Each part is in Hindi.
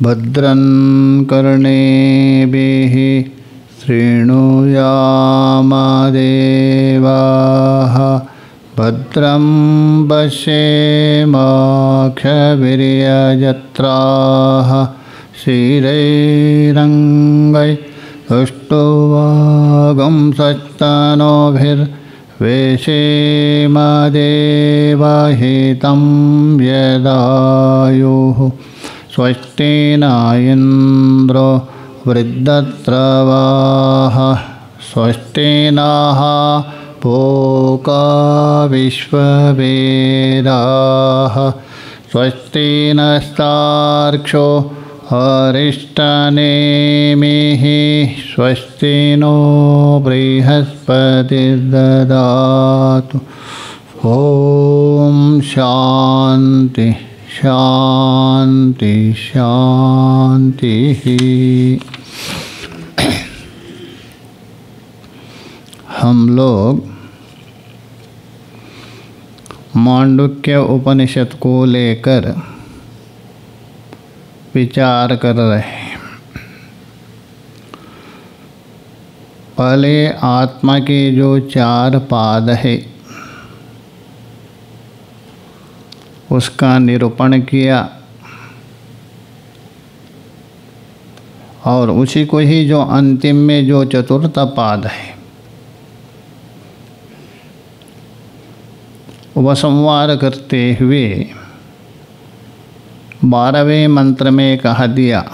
भद्रं कर्णेभिः शृणुयामदेवाः भद्रं पश्येमाक्षभिर्यजत्राः श्रीरैरङ्गैस्तुष्टुवागुंसस्तनोभिर्वेशेमदेवहितं यदायुः स्वस्ति न इन्द्रो वृद्धत्रवाः स्वस्ति नः पूषा विश्ववेदाः स्वस्ति नस्तार्क्ष्यो अरिष्टनेमिः स्वस्ति नो बृहस्पतिर्ददातु। ॐ शान्ति शान्ति शान्तिः। हम लोग मांडुक्य उपनिषद को लेकर विचार कर रहे हैं। पहले आत्मा के जो 4 पाद है उसका निरूपण किया और उसी को ही जो अंतिम में जो 4th पाद है उपसंहार करते हुए 12वें मंत्र में कहा दिया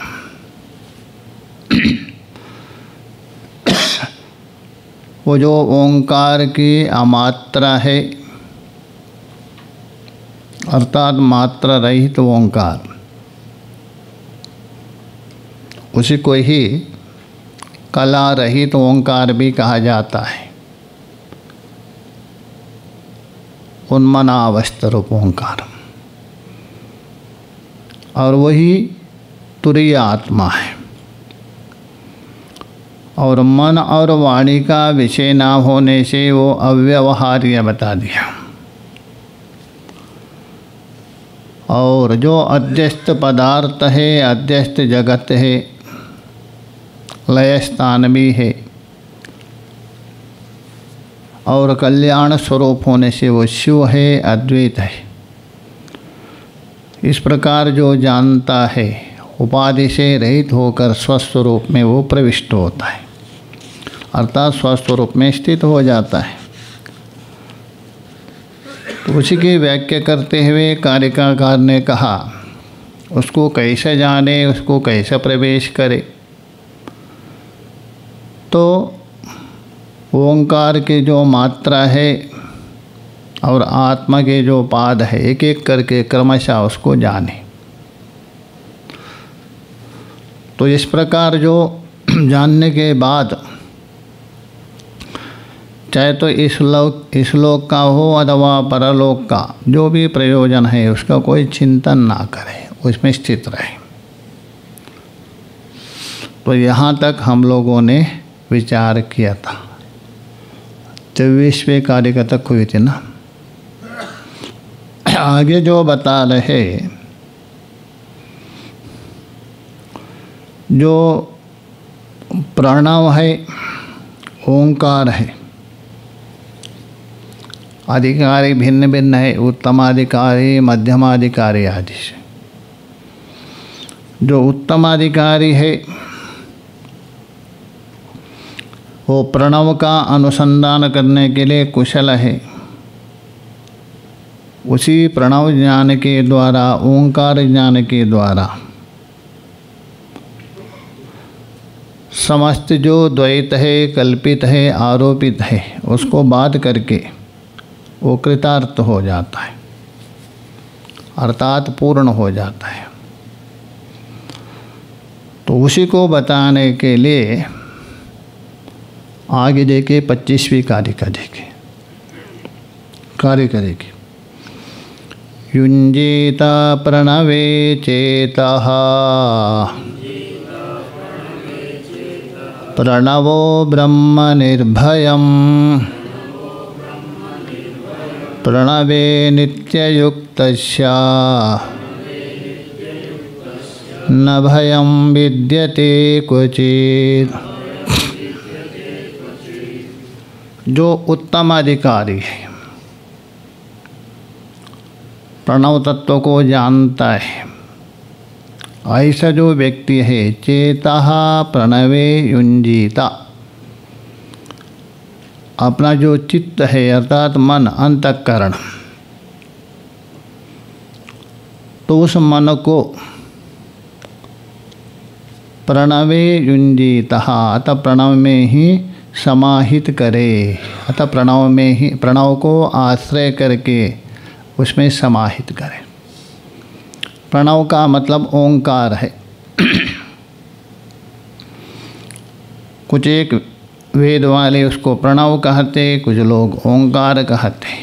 वो जो ओंकार की अमात्रा है अर्थात मात्रा रहित तो ओंकार, उसी को ही कला रहित तो ओंकार भी कहा जाता है। उन्मनावस्थ रूप ओंकार और वही तुरीय आत्मा है। और मन और वाणी का विषय ना होने से वो अव्यवहार्य बता दिया। और जो अध्यस्त पदार्थ है, अध्यस्त जगत है, लय स्थान भी है और कल्याण स्वरूप होने से वो शिव है, अद्वैत है। इस प्रकार जो जानता है उपाधि से रहित होकर स्वस्वरूप में वो प्रविष्ट होता है, अर्थात स्वस्वरूप में स्थित हो जाता है। तो उसी की व्याख्या करते हुए कारिकाकार ने कहा उसको कैसे जाने, उसको कैसे प्रवेश करे। तो ओंकार की जो मात्रा है और आत्मा के जो पाद है एक एक करके क्रमशः उसको जाने। तो इस प्रकार जो जानने के बाद चाहे तो इस लोक का हो अथवा परलोक का जो भी प्रयोजन है उसका कोई चिंतन ना करे, उसमें स्थित रहे। तो यहाँ तक हम लोगों ने विचार किया था। 24वें कारिका तक हुई थी ना। आगे जो बता रहे जो प्रणव है, ओंकार है, अधिकारी भिन्न भिन्न है, उत्तमाधिकारी मध्यमाधिकारी आदि से। जो उत्तमाधिकारी है वो प्रणव का अनुसंधान करने के लिए कुशल है। उसी प्रणव ज्ञान के द्वारा, ओंकार ज्ञान के द्वारा समस्त जो द्वैत है, कल्पित है, आरोपित है उसको बाध करके वो कृतार्थ हो जाता है, अर्थात पूर्ण हो जाता है। तो उसी को बताने के लिए आगे देखे 25वीं कारिका देखे। कारिका देखे युञ्जीत प्रणवे चेतः प्रणवो ब्रह्म निर्भयम् प्रणवे नित्ययुक्तस्य न भयं विद्यते क्वचित्। जो उत्तम अधिकारी है, प्रणव तत्व को जानता है, ऐसा जो व्यक्ति है, चेतः प्रणवे युञ्जीता, अपना जो चित्त है अर्थात मन, अंतःकरण, तो उस मन को प्रणवे युञ्जीतः, अतः प्रणव में ही समाहित करे, अतः प्रणव में ही, प्रणव को आश्रय करके उसमें समाहित करे। प्रणव का मतलब ओंकार है। कुछ एक वेद वाले उसको प्रणव कहते, कुछ लोग ओंकार कहते।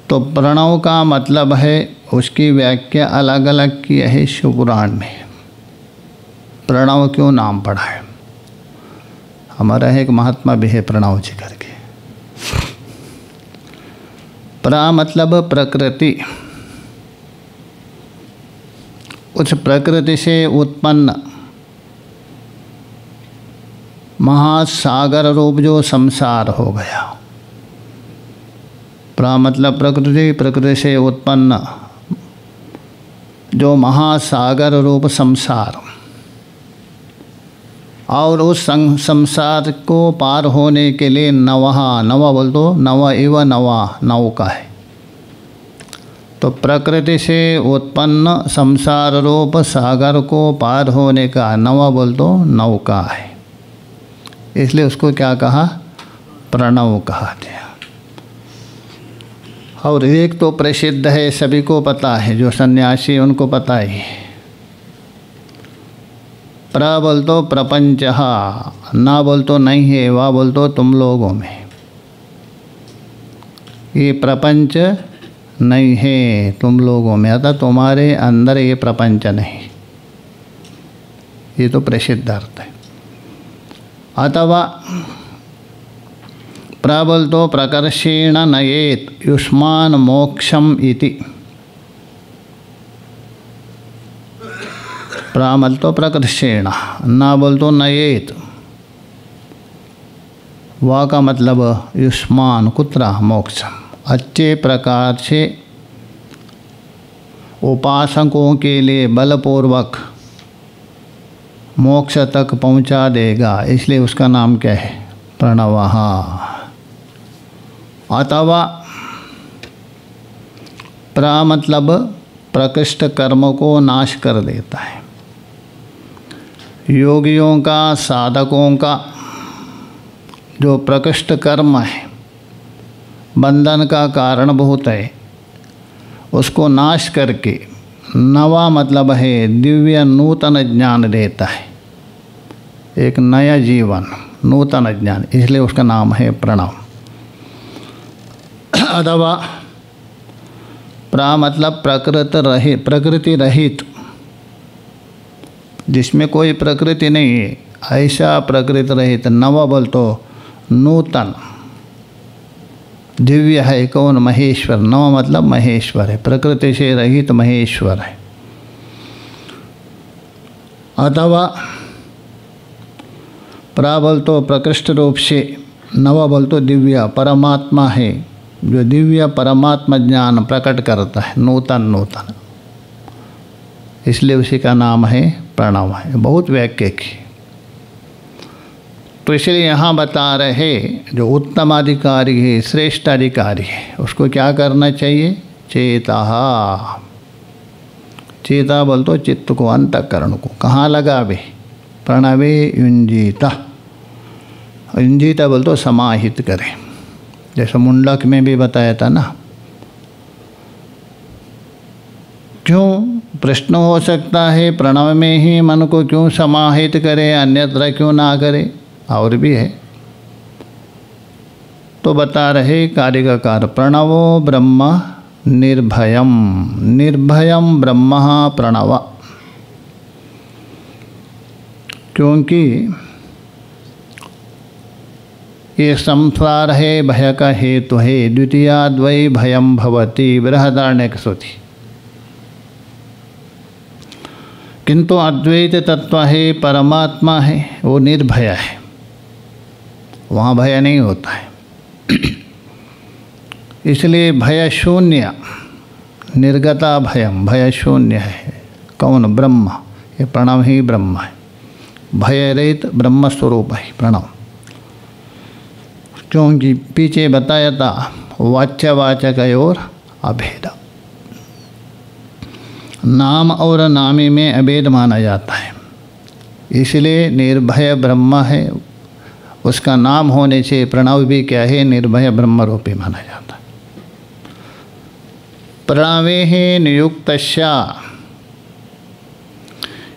तो प्रणव का मतलब है, उसकी व्याख्या अलग अलग की है शिव पुराण में। प्रणव क्यों नाम पड़ा है? हमारा एक महात्मा भी है प्रणव जी करके। प्रा मतलब प्रकृति, उस प्रकृति से उत्पन्न महासागर रूप जो संसार हो गया। प्रा मतलब प्रकृति, प्रकृति से उत्पन्न जो महासागर रूप संसार, और उस संसार को पार होने के लिए नवहा, नवा बोल दो, नव इव नवा, नौका है। तो प्रकृति से उत्पन्न संसार रूप सागर को पार होने का नवा बोल दो नौका है, इसलिए उसको क्या कहा? प्रणव कहते हैं। और एक तो प्रसिद्ध है, सभी को पता है, जो सन्यासी उनको पता ही। प्र बोल तो प्रपंच, ना बोल तो नहीं है, वाह बोल तो तुम लोगों में। ये प्रपंच नहीं है तुम लोगों में, अतः तुम्हारे अंदर ये प्रपंच नहीं। ये तो प्रसिद्ध अर्थ है। अथवा प्र बोल तो प्रकर्षेण नयेत युष्मान मोक्षम इति। प्रा बोल तो प्रकर्षेण, ना बोल तो नयेत, वा का मतलब युष्मान, कुत्रा, मोक्षम, अच्छे प्रकार से उपासकों के लिए बलपूर्वक मोक्ष तक पहुंचा देगा, इसलिए उसका नाम क्या है? प्रणवः। अथवा प्रा मतलब प्रकृष्ट कर्म को नाश कर देता है। योगियों का, साधकों का जो प्रकृष्ट कर्म है, बंधन का कारण बहुत है, उसको नाश करके नवा मतलब है दिव्य नूतन ज्ञान देता है, एक नया जीवन, नूतन ज्ञान, इसलिए उसका नाम है प्रणव। अथवा प्रा मतलब प्रकृति रहित, जिसमें कोई प्रकृति नहीं है, ऐसा प्रकृति रहित। नव बोल तो नूतन, दिव्य है, कौन? महेश्वर। नव मतलब महेश्वर है, प्रकृति से रहित महेश्वर है। अथवा प्रा बोल तो प्रकृष्ट रूप से, नव बोल तो दिव्य परमात्मा है, जो दिव्य परमात्मा ज्ञान प्रकट करता है, नूतन नूतन, इसलिए उसी का नाम है प्रणव है। बहुत व्याख्या की। तो इसलिए यहाँ बता रहे, जो उत्तम अधिकारी है, श्रेष्ठ अधिकारी है, उसको क्या करना चाहिए? चेता। चेता बोल तो चित्त को, अंतःकरण को कहाँ लगावे? प्रणवे युञ्जीता। युञ्जीता बोल तो समाहित करे, जैसे मुंडक में भी बताया था ना। क्यों? प्रश्न हो सकता है, प्रणव में ही मन को क्यों समाहित करे, अन्यत्र क्यों ना करे? और भी है, तो बता रहे कार्यकार, प्रणवो ब्रह्म निर्भयम, निर्भयम ब्रह्म प्रणव। क्योंकि ये संसार है, भय का हेतु है। द्वितीयाद्वै भयम भवति, बृहदारण्यक श्रुति। किंतु अद्वैत तत्व है, परमात्मा है, वो निर्भय है, वहाँ भय नहीं होता है। इसलिए भय शून्य, निर्गता भयम, भय शून्य है। कौन? ब्रह्म। ये प्रणव ही ब्रह्म है, भय रहित ब्रह्म स्वरूप है प्रणव। क्योंकि पीछे बताया था वाच्यवाचक और अभेद, नाम और नामी में अभेद माना जाता है। इसलिए निर्भय ब्रह्म है, उसका नाम होने से प्रणव भी क्या है? निर्भय ब्रह्म रूपी माना जाता है। प्रणवे ही नियुक्तस्या,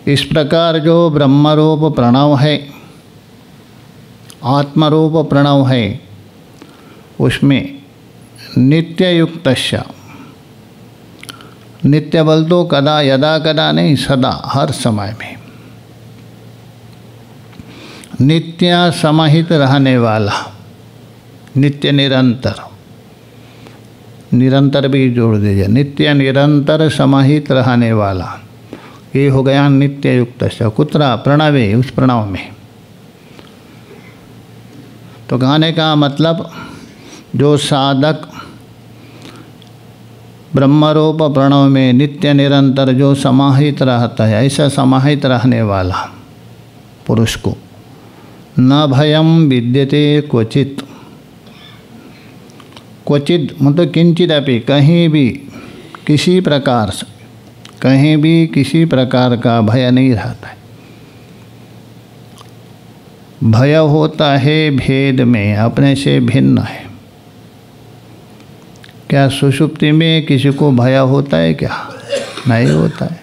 इस प्रकार जो ब्रह्मरूप प्रणव है, आत्मरूप प्रणव है, उसमें नित्य युक्तस्या, नित्य बल तो कदा यदा कदा नहीं, सदा हर समय में नित्य समाहित रहने वाला, नित्य निरंतर, निरंतर भी जोड़ दीजिए, नित्य निरंतर समाहित रहने वाला, ये हो गया नित्य युक्त। कुत्रा? प्रणवे, उस प्रणव में। तो कहने का मतलब जो साधक ब्रह्मरूप प्रणव में नित्य निरंतर जो समाहित रहता है, ऐसा समाहित रहने वाला पुरुष को न भयम विद्यते क्वचित, क्वचित मतलब किंचित अपि, कहीं भी किसी प्रकार से, कहीं भी किसी प्रकार का भय नहीं रहता है। भय होता है भेद में, अपने से भिन्न है। क्या सुषुप्ति में किसी को भय होता है? क्या नहीं होता है।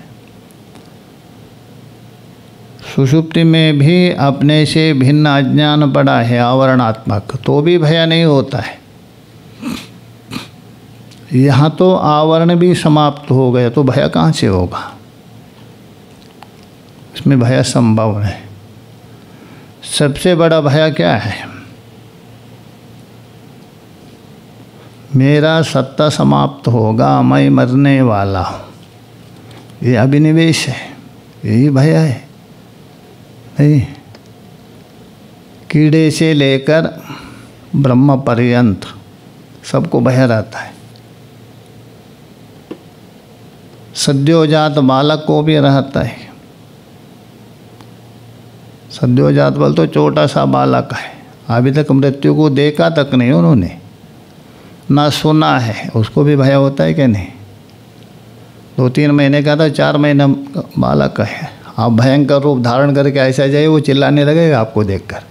सुषुप्ति में भी अपने से भिन्न अज्ञान पड़ा है, आवरणात्मक, तो भी भय नहीं होता है। यहाँ तो आवरण भी समाप्त हो गया, तो भय कहाँ से होगा? इसमें भय संभव है। सबसे बड़ा भय क्या है? मेरा सत्ता समाप्त होगा, मैं मरने वाला हूँ, ये अभिनिवेश है, यही भय है। नहीं, कीड़े से लेकर ब्रह्म पर्यंत सबको भय रहता है। सद्योजात बालक को भी रहता है। सद्योजात बल तो छोटा सा बालक है, अभी तक मृत्यु को देखा तक नहीं उन्होंने, ना सुना है, उसको भी भय होता है कि नहीं? 2-3 महीने का था, 4 महीना बालक है, आप भयंकर रूप धारण करके ऐसा जाइए, वो चिल्लाने लगेगा आपको देखकर।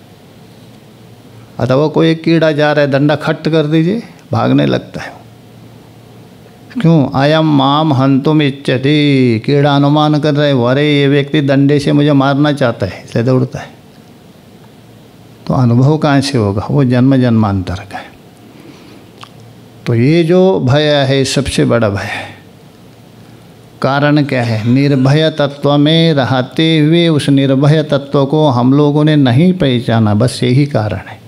अथवा कोई एक कीड़ा जा रहा है, डंडा खट्ट कर दीजिए, भागने लगता है। क्यों? अयम माम हंतुम इच्छति, कीड़ा अनुमान कर रहे, अरे ये व्यक्ति डंडे से मुझे मारना चाहता है, इसलिए दौड़ता है। तो अनुभव कहाँ से होगा? वो जन्म जन्मांतर का है। तो ये जो भय है सबसे बड़ा भय है। कारण क्या है? निर्भय तत्व में रहते हुए उस निर्भय तत्व को हम लोगों ने नहीं पहचाना, बस यही कारण है।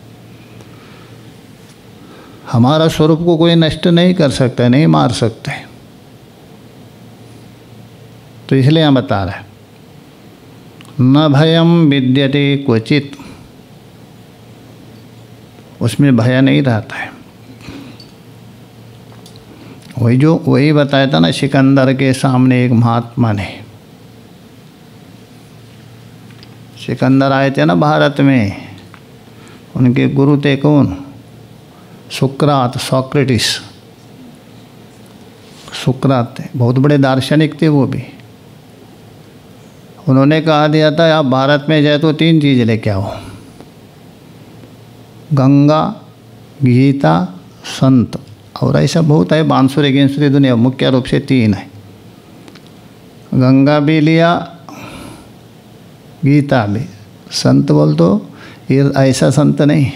हमारा स्वरूप को कोई नष्ट नहीं कर सकता, नहीं मार सकते। तो इसलिए हम बता रहे हैं न भयम विद्यते क्वचित, उसमें भय नहीं रहता है। वही बताया था ना, सिकंदर के सामने एक महात्मा ने, सिकंदर आए थे ना भारत में, उनके गुरु थे कौन? सुकरात, सॉक्रेटिस। सुकरात थे, बहुत बड़े दार्शनिक थे वो भी। उन्होंने कहा दिया था आप भारत में जाए तो 3 चीज़ लेके आओ, गंगा, गीता, संत। और ऐसा बहुत है, बांसुरी गेंसुरी दुनिया, मुख्य रूप से 3 है। गंगा भी लिया, गीता भी। संत बोल तो ये ऐसा संत नहीं।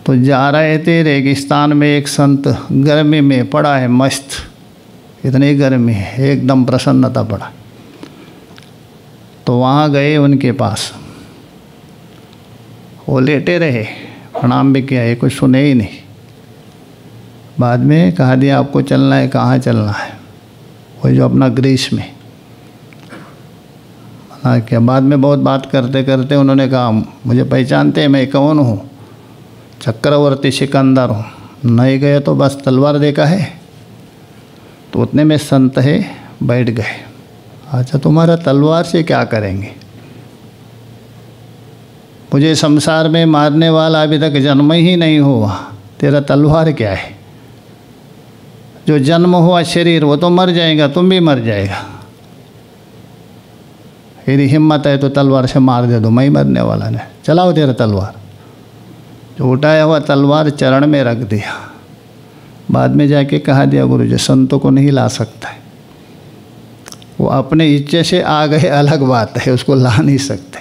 तो जा रहे थे रेगिस्तान में, एक संत गर्मी में पड़ा है मस्त, इतनी गर्मी है, एकदम प्रसन्नता पड़ा। तो वहाँ गए उनके पास, वो लेटे रहे, प्रणाम भी किया, ये कुछ सुने ही नहीं। बाद में कहा दिया आपको चलना है, कहाँ चलना है? वही जो अपना ग्रीस में हाँ, क्या बाद में बहुत बात करते करते उन्होंने कहा मुझे पहचानते हैं मैं कौन हूँ, चक्रवर्ती सिकंदर हूँ, नहीं गए तो बस तलवार देखा है। तो उतने में संत है बैठ गए। अच्छा तुम्हारा तलवार से क्या करेंगे, मुझे संसार में मारने वाला अभी तक जन्म ही नहीं हुआ, तेरा तलवार क्या है। जो जन्म हुआ शरीर वो तो मर जाएगा, तुम भी मर जाएगा, यदि हिम्मत है तो तलवार से मार दे दो, मैं ही मरने वाला नहीं, चलाओ तेरा तलवार। जो उठाया हुआ तलवार चरण में रख दिया। बाद में जाके कहा दिया गुरु जी संतों को नहीं ला सकता है, वो अपने इच्छे से आ गए अलग बात है, उसको ला नहीं सकते।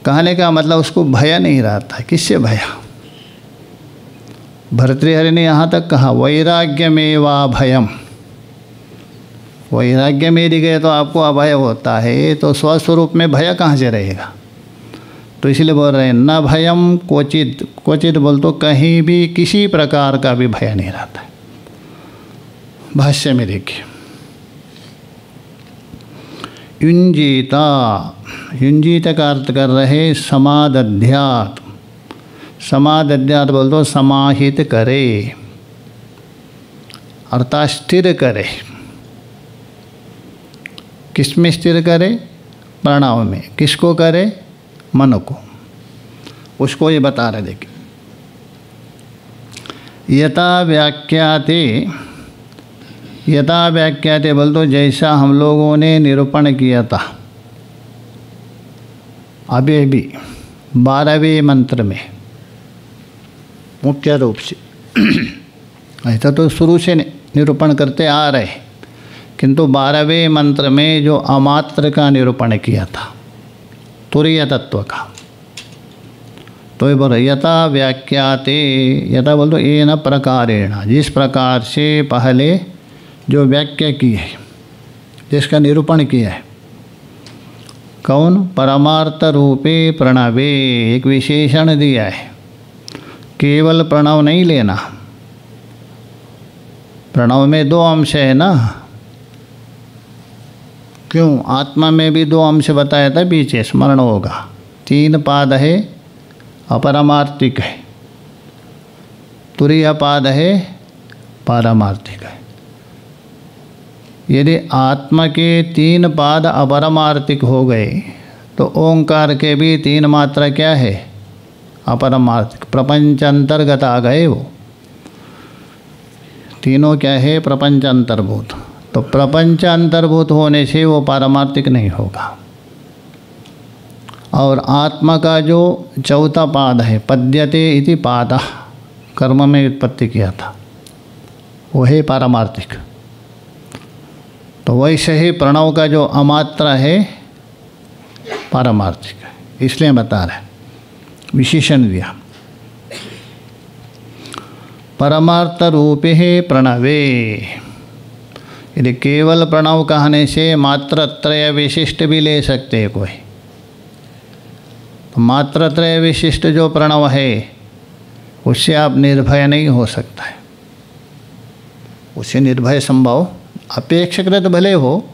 कहने का मतलब उसको भय नहीं रहता। किससे भया? भर्तृहरि ने यहाँ तक कहा वैराग्य में वा भयम, वैराग्य में यदि गए तो आपको अभय होता है, तो स्वस्वरूप में भय कहाँ से रहेगा। तो इसलिए बोल रहे हैं न भयम क्वचित, क्वचित बोल तो कहीं भी किसी प्रकार का भी भय नहीं रहता है। भाष्य में देखिए युंजीता, युंजीत का अर्थ कर रहे समादध्यात, समादध्यात बोल तो समाहित करे अर्थात स्थिर करे। किस में स्थिर करे? प्रणव में। किसको करे? मन को। उसको ये बता रहे देखिए यथा व्याख्याते, यथा व्याख्याते बोल तो जैसा हम लोगों ने निरूपण किया था अभी भी 12वें मंत्र में मुख्य रूप से ऐसा तो शुरू से निरूपण करते आ रहे, किंतु 12वें मंत्र में जो अमात्र का निरूपण किया था तुरीय तत्व का, तो ये बोल यथा व्याख्याते, यथा बोल तो येन प्रकारेण, जिस प्रकार से पहले जो व्याख्या की है, जिसका निरूपण किया है। कौन? परमार्थ रूपे प्रणवे, एक विशेषण दिया है। केवल प्रणव नहीं लेना, प्रणव में 2 अंश है ना। क्यों? आत्मा में भी 2 अंश बताया था, पीछे स्मरण होगा। 3 पाद है, अपरमार्थिक है, तुरीय पाद है, पारमार्थिक है। यदि आत्मा के 3 पाद अपरमार्थिक हो गए तो ओंकार के भी 3 मात्रा क्या है? अपरमार्थिक, प्रपंच अंतर्गत आ गए। वो तीनों क्या है? प्रपंच अंतर्भूत। तो प्रपंच अंतर्भूत होने से वो पारमार्थिक नहीं होगा। और आत्मा का जो चौथा पाद है पद्यते इति पाद, कर्म में उत्पत्ति किया था, वो है पारमार्थिक। तो वैसे ही प्रणव का जो अमात्रा है पारमार्थिक है, इसलिए बता रहे विशेषण दिया। परमार्थ रूपे प्रणवे, यदि केवल प्रणव कहने से मात्रत्रय विशिष्ट भी ले सकते हैं कोई। तो मात्रत्रय विशिष्ट जो प्रणव है उससे आप निर्भय नहीं हो सकता है, उससे निर्भय संभव अपेक्षाकृत भले हो,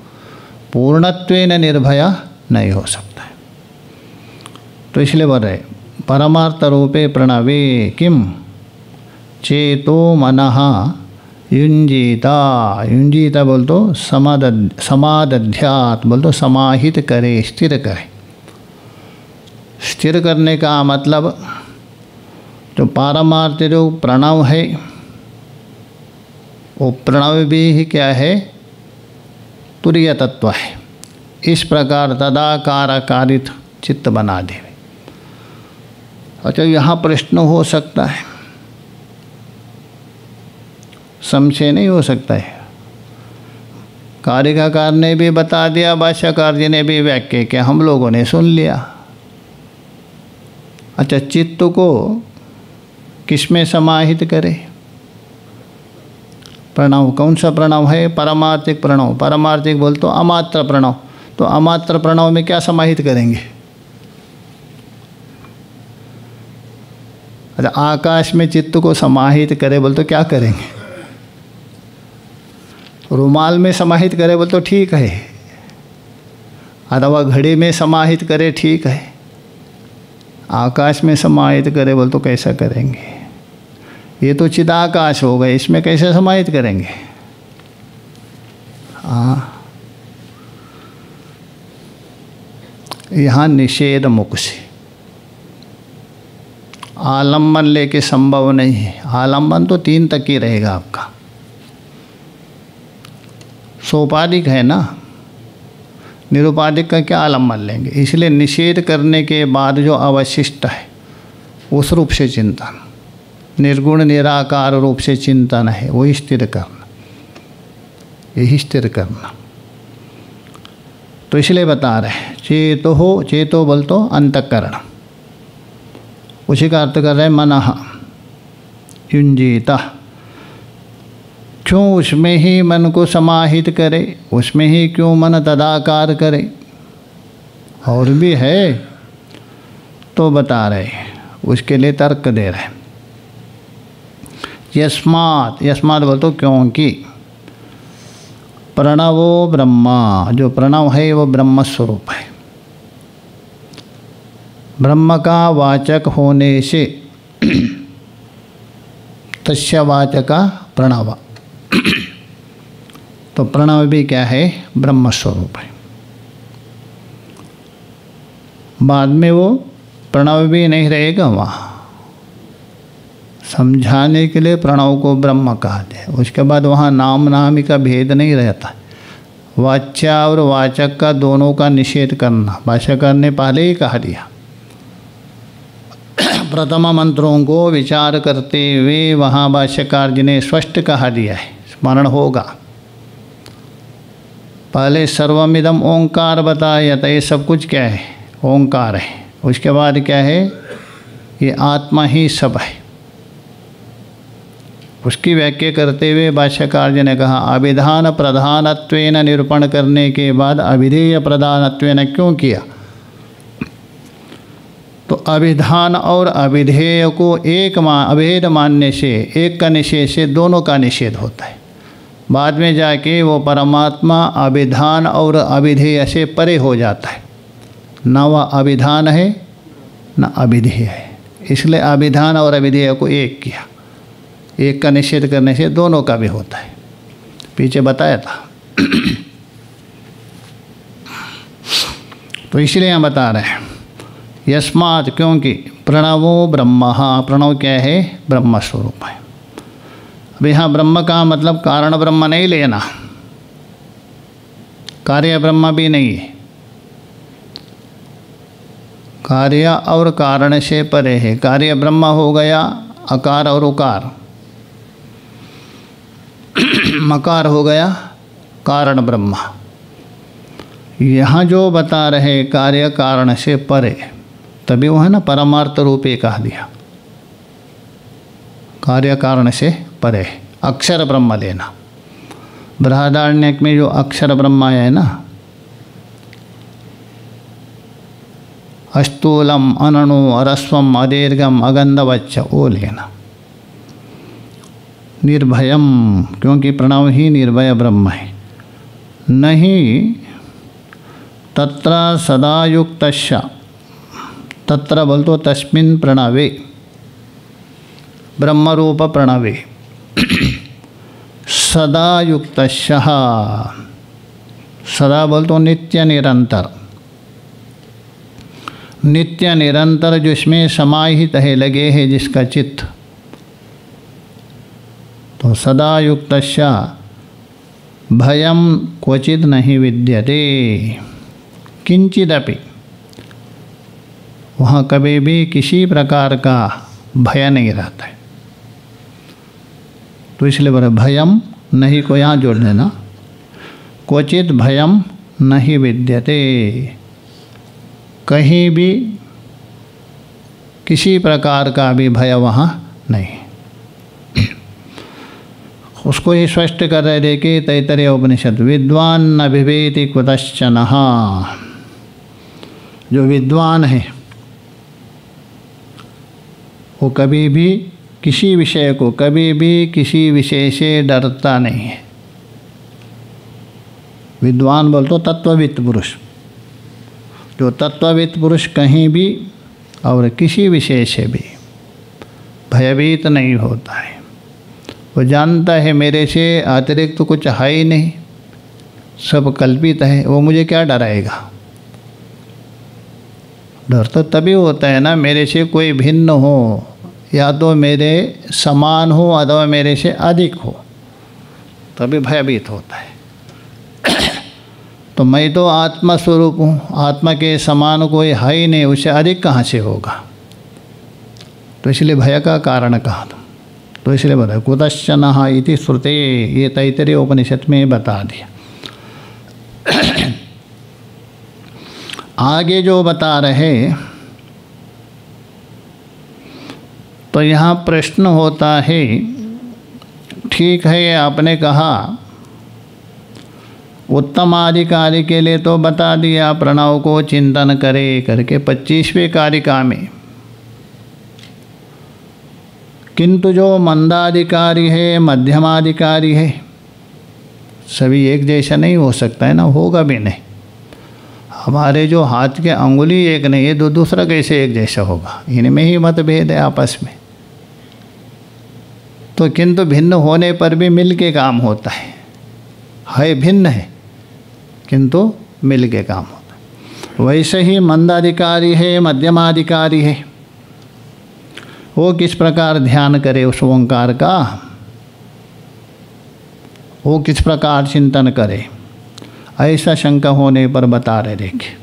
पूर्णत्वेन निर्भय नहीं हो सकता है। तो इसलिए बोल रहे परमार्थ रूपे प्रणवे किम चेतो मनः युंजीता, युंजीता बोल तो समादध्यात बोल तो समाहित करे, स्थिर करे। स्थिर करने का मतलब जो पारमार्थ जो प्रणव है वो प्रणव भी ही क्या है? तुरीय तत्व है। इस प्रकार तदाकार कारित चित्त बना दे। अच्छा, यहाँ प्रश्न हो सकता है, संशय नहीं हो सकता है। कारिकाकार ने भी बता दिया, भाष्यकार जी ने भी व्याख्या किया, हम लोगों ने सुन लिया। अच्छा, चित्त को किसमें समाहित करे? प्रणव। कौन सा प्रणव है? परमार्थिक प्रणव। परमार्थिक बोल तो अमात्र प्रणव। तो अमात्र प्रणव में क्या समाहित करेंगे? अच्छा, आकाश में चित्त को समाहित करे बोल तो क्या करेंगे? रुमाल में समाहित करे बोल तो ठीक है, अथवा घड़ी में समाहित करे ठीक है, आकाश में समाहित करे बोल तो कैसा करेंगे? ये तो चिदाकाश हो गए, इसमें कैसे समाहित करेंगे? यहाँ निषेध मुख से आलम्बन लेके संभव नहीं है। आलम्बन तो 3 तक ही रहेगा आपका, सोपाधिक है ना, निरुपाधिक का क्या आलम्बन लेंगे? इसलिए निषेध करने के बाद जो अवशिष्ट है उस रूप से चिंतन, निर्गुण निराकार रूप से चिंतन है, वही स्थिर करना, यही स्थिर करना। तो इसलिए बता रहे चेतो हो, चेतो बोल तो अंतःकरण, उसी का अर्थ कर रहे मनः युंजीता। क्यों उसमें ही मन को समाहित करे, उसमें ही क्यों मन तदाकार करे? और भी है तो बता रहे, उसके लिए तर्क दे रहे। यस्मात्, यस्मात् बोल तो क्योंकि, प्रणवो ब्रह्मा, जो प्रणव है वो ब्रह्म स्वरूप है। ब्रह्म का वाचक होने से तस्य वाचका प्रणव, तो प्रणव भी क्या है? ब्रह्म स्वरूप है। बाद में वो प्रणव भी नहीं रहेगा, वहाँ समझाने के लिए प्रणव को ब्रह्म कहा जाए। उसके बाद वहाँ नाम नामी का भेद नहीं रहता। वाच्या और वाचक का दोनों का निषेध करना भाष्यकार ने पहले ही कहा दिया। प्रथम मंत्रों को विचार करते हुए वहाँ भाष्यकार जी ने स्पष्ट कहा दिया है, स्मरण होगा। पहले सर्वमिदम ओंकार बताया था, ये सब कुछ क्या है? ओंकार है। उसके बाद क्या है? ये आत्मा ही सब है। उसकी व्याख्या करते हुए भाष्यकार जी ने कहा अभिधान प्रधानत्वेन निरूपण करने के बाद अभिधेय प्रधानत्वेन क्यों किया? तो अभिधान और अभिधेय को एक अभेद मानने से, एक का निषेध से दोनों का निषेध होता है। बाद में जाके वो परमात्मा अभिधान और अभिधेय से परे हो जाता है। न वह अभिधान है न अभिधेय है, इसलिए अभिधान और अभिधेय को एक किया। एक का निषेध करने से दोनों का भी होता है, पीछे बताया था। तो इसलिए यहाँ बता रहे हैं यस्मात्, क्योंकि प्रणवो ब्रह्म, प्रणव क्या है? ब्रह्म स्वरूप है। अब यहाँ ब्रह्म का मतलब कारण ब्रह्म नहीं लेना, कार्य ब्रह्म भी नहीं है। कार्य और कारण से परे है। कार्य ब्रह्म हो गया अकार और उकार, मकार हो गया कारण ब्रह्म। यहाँ जो बता रहे कार्य कारण से परे, तभी वो है ना परमार्थ रूपे कहा दिया। कार्य कारण से परे अक्षर ब्रह्म लेना। बृहदारण्यक में जो अक्षर ब्रह्म है ना, अस्तूलम अनणु अरस्वम अदीर्घम अगंधवच्च, वो लेना। निर्भयम, क्योंकि प्रणव ही निर्भय ब्रह्म है। नहीं तत्र सदा युक्तस्य, तत्र बोल तो तस्मिन् प्रणवे, ब्रह्मरूप प्रणवे सदा युक्तस्य, सदा बोल तो नित्य निरंतर, नित्य निरंतर जिसमें समाहित है, लगे है जिसका चित्त, तो सदा युक्तस्य भयम क्वचित नहीं विद्यते किंचिदपि, वहाँ कभी भी किसी प्रकार का भय नहीं रहता है। तो इसलिए बोले भयम नहीं को यहाँ जोड़ देना, क्वचित भयम नहीं विद्यते, कहीं भी किसी प्रकार का भी भय वहाँ नहीं। उसको ये स्पष्ट कर रहे थे कि तैतरीय उपनिषद विद्वान न बिभेति कुतश्चन, जो विद्वान है वो कभी भी किसी विषय को, कभी भी किसी विषय से डरता नहीं है। विद्वान बोल तो तत्वविद पुरुष। जो तत्वविद पुरुष कहीं भी और किसी विषय से भी भयभीत नहीं होता है। वो जानता है मेरे से अतिरिक्त तो कुछ है ही नहीं, सब कल्पित है, वो मुझे क्या डराएगा। डर तो तभी होता है ना, मेरे से कोई भिन्न हो, या तो मेरे समान हो अथवा मेरे से अधिक हो, तभी भयभीत होता है। तो मैं तो आत्मा स्वरूप हूँ, आत्मा के समान कोई है ही नहीं, उससे अधिक कहाँ से होगा। तो इसलिए भय का कारण कहा था। तो इसलिए बताया कुतश्चन इति श्रुते, ये तैत्तरीय उपनिषद में बता दिया। आगे जो बता रहे, तो यहाँ प्रश्न होता है, ठीक है ये आपने कहा उत्तमाधिकारी के लिए तो बता दिया प्रणव को चिंतन करे करके 25वें कारिका में, किंतु जो मंदाधिकारी है, मध्यमाधिकारी है, सभी एक जैसा नहीं हो सकता है ना, होगा भी नहीं। हमारे जो हाथ के अंगुली एक नहीं है, दूसरा कैसे एक जैसा होगा, इनमें ही मतभेद है आपस में। तो किंतु भिन्न होने पर भी मिल के काम होता है भिन्न है किंतु मिल के काम होता है। वैसे ही मंदाधिकारी है, मध्यमाधिकारी है, वो किस प्रकार ध्यान करे उस ओंकार का, वो किस प्रकार चिंतन करे, ऐसा शंका होने पर बता रहे। देखिए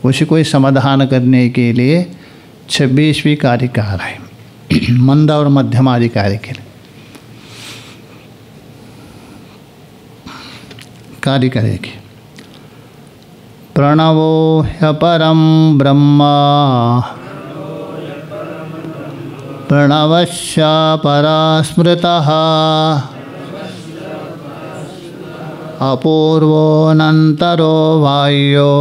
उसी कोई समाधान करने के लिए 26वीं कारिका है मंद और मध्यमाधिकारी के लिए। कारिका देखिए, प्रणवो ह्यपरं ब्रह्म प्रणवस्य परा स्मृतः अपूर्वोऽनन्तरो बाह्यो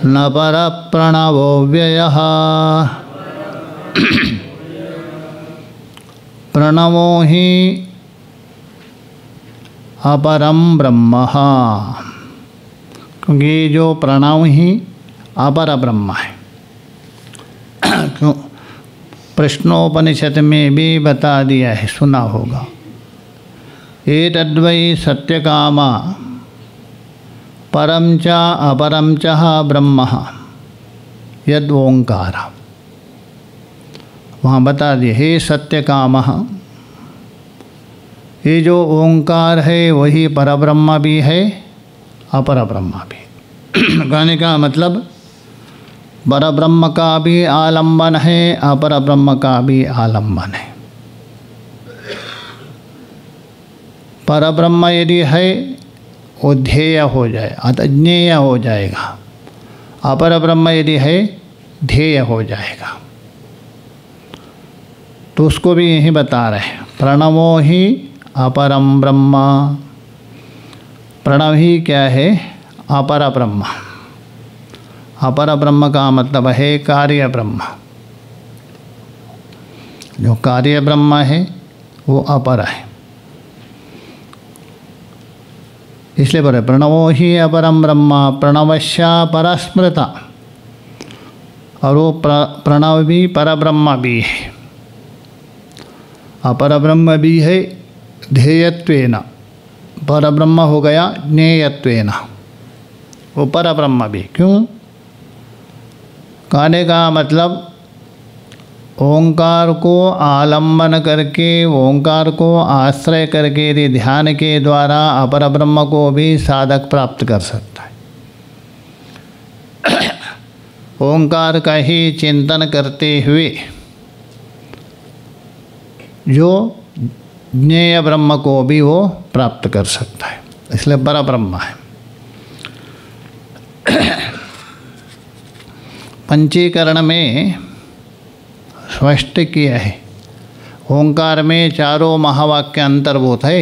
न परप्रणवो व्ययः। प्रणवो ही अपरम ब्रह्म, क्योंकि जो प्रणव ही अपर ब्रह्म है। क्यों, प्रश्नोपनिषद में भी बता दिया है, सुना होगा। एतद्वै सत्यकामा परम च अपरम च ब्रह्म यद ओंकार। वहाँ बता दिए, हे सत्यकाम, ये जो ओंकार है वही परब्रह्म भी है अपर ब्रह्म भी। कहने का मतलब परब्रह्म का भी आलम्बन है, अपर ब्रह्म का भी आलम्बन है। परब्रह्म यदि है वो ध्येय हो जाए, अज्ञेय हो जाएगा। अपर ब्रह्म यदि है ध्येय हो जाएगा। तो उसको भी यही बता रहे हैं, प्रणवो ही अपरम ब्रह्म। प्रणव ही क्या है? अपर ब्रह्म। अपर ब्रह्म का मतलब है कार्य ब्रह्म। जो कार्य ब्रह्म है वो अपर है, इसलिए बोले प्रणवो ही अपरम ब्रह्म प्रणवश्या परस्मृता। और वो प्रणव भी परब्रह्म भी है, अपर ब्रह्म भी है ध्येयत्वेन। परब्रह्म हो गया ज्ञेयत्वेन, वो परब्रह्म भी। क्यों? कहने का मतलब ओंकार को आलम्बन करके, ओंकार को आश्रय करके यदि ध्यान के द्वारा अपर ब्रह्म को भी साधक प्राप्त कर सकता है। ओंकार का ही चिंतन करते हुए जो ज्ञेय ब्रह्म को भी वो प्राप्त कर सकता है, इसलिए पर ब्रह्म है। पंचीकरण में स्पष्ट किया है, ओंकार में चारों महावाक्य अंतर्भूत है।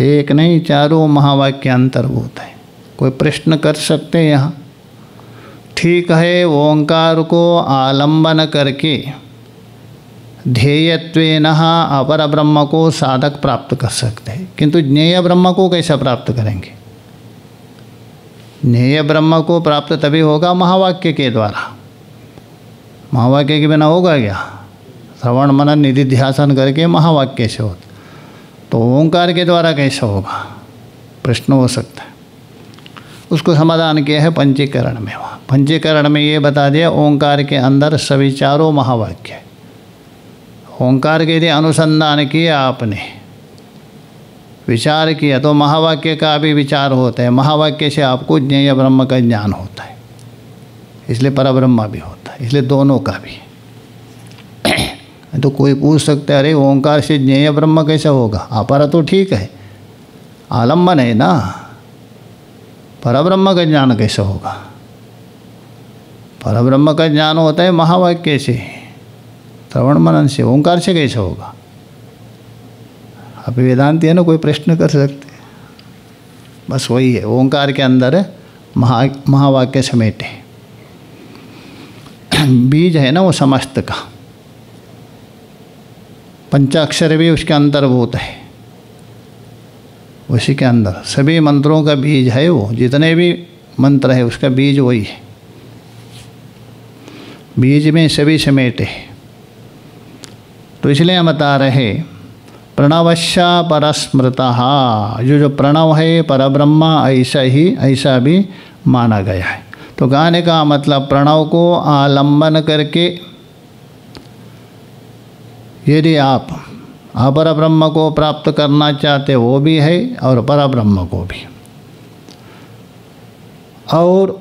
एक नहीं, चारों महावाक्य अंतर्भूत है। कोई प्रश्न कर सकते हैं यहाँ? ठीक है, ओंकार को आलंबन करके ध्येयत्वेन अपर ब्रह्म को साधक प्राप्त कर सकते हैं, किंतु ज्ञेय ब्रह्म को कैसे प्राप्त करेंगे? ज्ञेय ब्रह्म को प्राप्त तभी होगा महावाक्य के द्वारा। महावाक्य के बिना होगा क्या? श्रवण मनन निधिध्यासन करके महावाक्य से होता, तो ओंकार के द्वारा कैसा होगा? प्रश्न हो सकता है। उसको समाधान किया है पंचीकरण में। वहाँ पंचीकरण में ये बता दिया ओंकार के अंदर सभी चारों महावाक्य है। ओंकार के यदि अनुसंधान किया, आपने विचार किया, तो महावाक्य का भी विचार होता है। महावाक्य से आपको ज्ञेय ब्रह्म का ज्ञान होता है, इसलिए परब्रह्म भी होता है, इसलिए दोनों का भी। तो कोई पूछ सकता है अरे ओंकार से ज्ञेय ब्रह्म कैसा होगा? अपर तो ठीक है, आलम्बन है ना, परब्रह्म का ज्ञान कैसे होगा? परब्रह्म का ज्ञान होता है महावाक्य से, श्रवण मनन से, ओंकार से कैसे होगा? अभी वेदांती है ना, कोई प्रश्न कर सकते हैं। बस वही है, ओंकार के अंदर महावाक्य समेटे, बीज है ना वो समस्त का, पंचाक्षर भी उसके अंतर्भूत है, उसी के अंदर सभी मंत्रों का बीज है वो, जितने भी मंत्र है उसका बीज वही है, बीज में सभी समेटे। तो इसलिए हम बता रहे प्रणवश्या परस्मृतः, जो प्रणव है परब्रह्म ऐसा भी माना गया है। तो कहने का मतलब प्रणव को आलंबन करके यदि आप अपर ब्रह्म को प्राप्त करना चाहते वो भी है और परब्रह्म को भी, और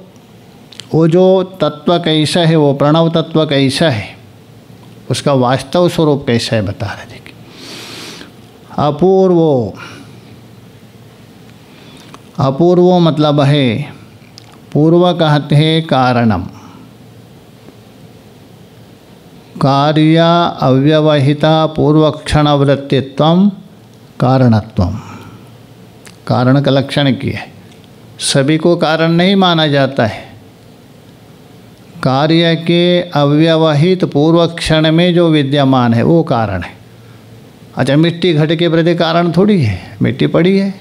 वो जो तत्व कैसा है, वो प्रणव तत्व कैसा है, उसका वास्तव स्वरूप कैसा है बता रहे। देखिए अपूर्वो मतलब है, पूर्व कहते हैं कारणम, कार्य अव्यवहिता पूर्वक्षण वृत्तित्वम कारणत्वम। कारण का लक्षण किया है, सभी को कारण नहीं माना जाता है। कार्य के अव्यवहित पूर्वक्षण में जो विद्यमान है वो कारण है। अच्छा, मिट्टी घट के प्रति कारण थोड़ी है, मिट्टी पड़ी है,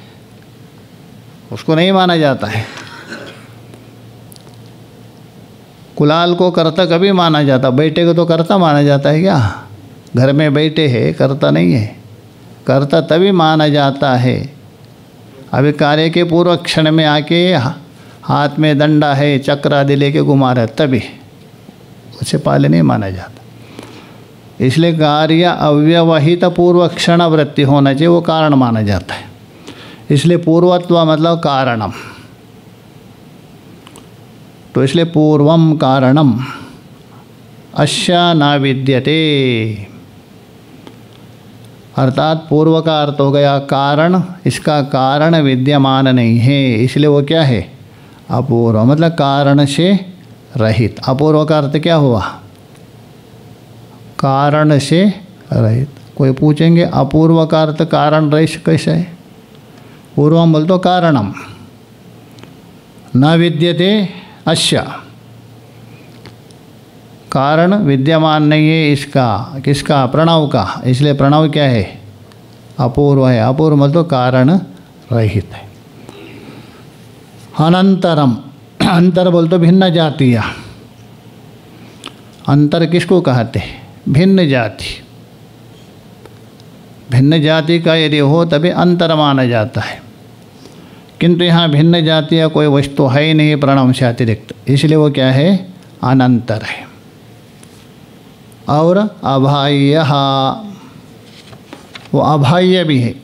उसको नहीं माना जाता है। कुलाल को कर्ता कभी माना जाता, बेटे को तो कर्ता माना जाता है क्या? घर में बैठे है, कर्ता नहीं है। कर्ता तभी माना जाता है अभी कार्य के पूर्व क्षण में आके हाथ में डंडा है, चक्र आदि लेके घुमा रहा है, तभी, उसे पहले नहीं माना जाता। इसलिए कार्य अव्यवहित पूर्व क्षण वृत्ति होना चाहिए, वो कारण माना जाता है। इसलिए पूर्वत्व मतलब कारणम, तो इसलिए पूर्वम कारणम अस्य न विद्यते, अर्थात पूर्व का अर्थ हो गया कारण, इसका कारण विद्यमान नहीं है, इसलिए वो क्या है? अपूर्व, मतलब कारण से रहित। अपूर्व का अर्थ क्या हुआ? कारण से रहित। कोई पूछेंगे अपूर्व का अर्थ कारण रहित कैसे है? पूर्वम बोल तो कारणम, न विद्यते अस्य, कारण विद्यमान नहीं है इसका, किसका? प्रणव का। इसलिए प्रणव क्या है? अपूर्व है। अपूर्व मतलब तो कारण रहित है। अनंतरम, अंतर बोल तो भिन्न जातीय। अंतर किसको कहते हैं? भिन्न जाति। भिन्न जाति का यदि हो तभी अंतर माना जाता है, किंतु यहाँ भिन्न जाति या कोई वस्तु है ही नहीं प्रणव से अतिरिक्त, इसलिए वो क्या है? अनंतर है। और अबाह्य, वो अबाह्य भी है।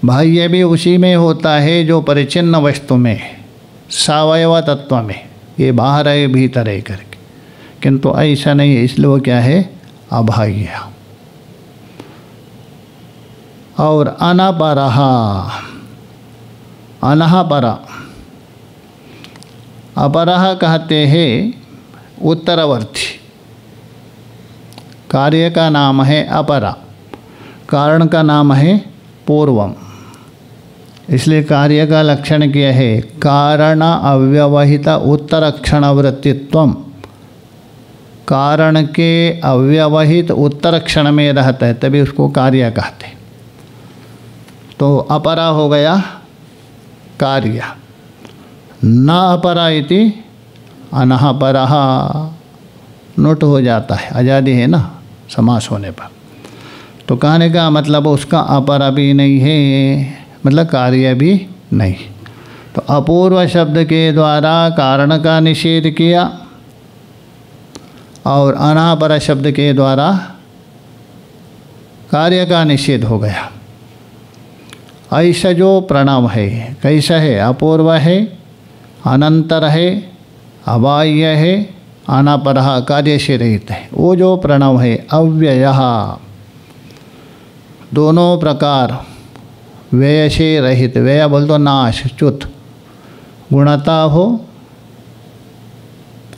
बाह्य भी उसी में होता है जो परिचिन्न वस्तु में, सावयव तत्व में, ये बाहर है भीतर है करके, किंतु ऐसा नहीं है, इसलिए वो क्या है? अबाह्य। और अनपरः, अनपरा, अपरः कहते हैं उत्तरवर्ती। कार्य का नाम है अपरा, कारण का नाम है पूर्वम। इसलिए कार्य का लक्षण क्या है? कारण अव्यवहित उत्तरक्षण वृत्तित्वम, कारण के अव्यवहित उत्तर क्षण में रहता है तभी उसको कार्य कहते। तो अपरा हो गया कार्य, न अपरा इति अनहपरः नोट हो जाता है, आज़ादी है ना समास होने पर। तो कहने का मतलब उसका अपरा भी नहीं है, मतलब कार्य भी नहीं। तो अपूर्व शब्द के द्वारा कारण का निषेध किया और अनापर शब्द के द्वारा कार्य का निषेध हो गया। ऐसा जो प्रणव है कैसा है? अपूर्व है, अनंतर है, अबाह्य है, अनापरः कार्य से रहित है। वो जो प्रणव है अव्ययः, दोनों प्रकार व्यय से रहित, व्यय बोल तो नाश च्युत, गुणता हो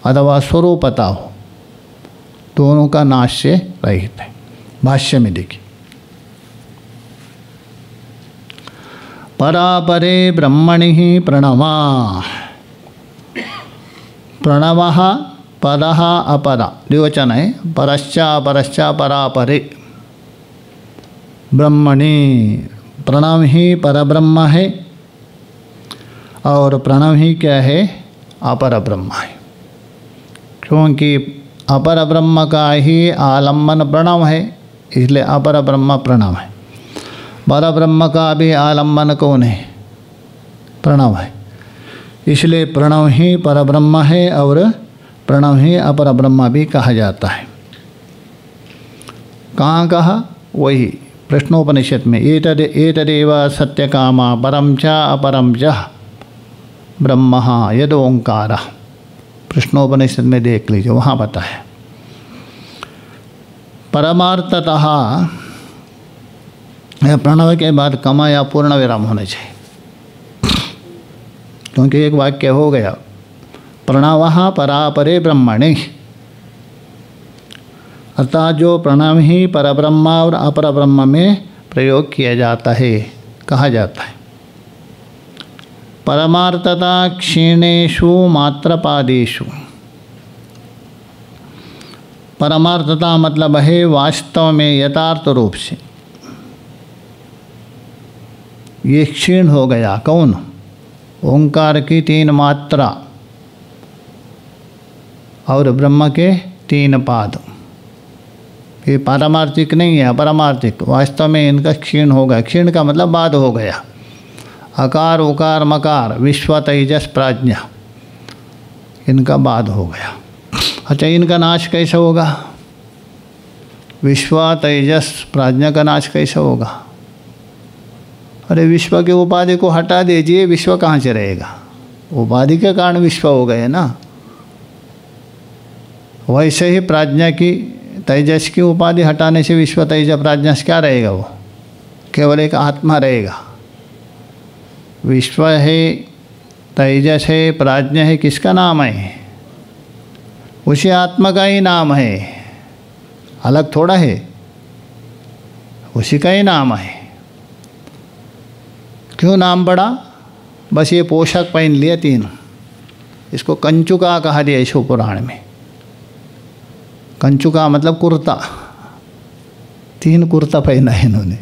अथवा स्वरूपता हो, दोनों का नाश से रहित है। भाष्य में देखिए, परापरे ब्रह्मणि ही प्रणवा, प्रणवः परः अपरा द्विवचन है, परश्चा परश्चा परापरे ब्रह्मणि, प्रणव ही परब्रह्म है और प्रणव ही क्या है? अपर ब्रह्म है। क्योंकि अपर ब्रह्म का ही आलम्बन प्रणव है, इसलिए अपर ब्रह्म प्रणव है। पर ब्रह्म का भी आलम्बन कौन है? प्रणव है, इसलिए प्रणव ही परब्रह्म है और प्रणव ही अपर ब्रह्म भी कहा जाता है। कहाँ कहा? वही प्रश्नोपनिषद में, एतदेव सत्यकामा परम च अपरम च ब्रह्म यद ओंकार, प्रश्नोपनिषद में देख लीजिए, वहाँ बताया। परमार्थतः प्रणव के बाद कमा या पूर्ण विराम होना चाहिए, क्योंकि एक वाक्य हो गया प्रणवः परापरे ब्रह्मणि, अर्थात जो प्रणव ही परब्रह्म और अपर ब्रह्म में प्रयोग किया जाता है, कहा जाता है। परमार्थता क्षीणेषु मात्रपादेषु, परमार्थता मतलब है वास्तव में यथार्थ रूप से। ये क्षीण हो गया कौन? ओंकार की 3 मात्रा और ब्रह्म के 3 पाद। ये पारमार्थिक नहीं है, अपरमार्थिक, वास्तव में इनका क्षीण हो गया। क्षीण का मतलब बाद हो गया। अकार उकार मकार विश्व तेजस प्राज्ञा, इनका बाद हो गया। अच्छा, इनका नाश कैसे होगा? विश्व तेजस प्राज्ञा का नाश कैसे होगा? अरे विश्व के उपाधि को हटा दीजिए, विश्व कहाँ से रहेगा? उपाधि के कारण विश्व हो गए ना। वैसे ही प्राज्ञा की, तेजस की उपाधि हटाने से विश्व तेज प्राज्ञा से क्या रहेगा? वो केवल एक आत्मा रहेगा। विश्व है, तेजस है, प्राज्ञा है, किसका नाम है? उसी आत्मा का ही नाम है, अलग थोड़ा है, उसी का ही नाम है। क्यों नाम पड़ा? बस ये पोशाक पहन लिया 3, इसको कंचुका कहा दिया शिव पुराण में। कंचुका मतलब कुर्ता, 3 कुर्ता पहना है इन्होंने।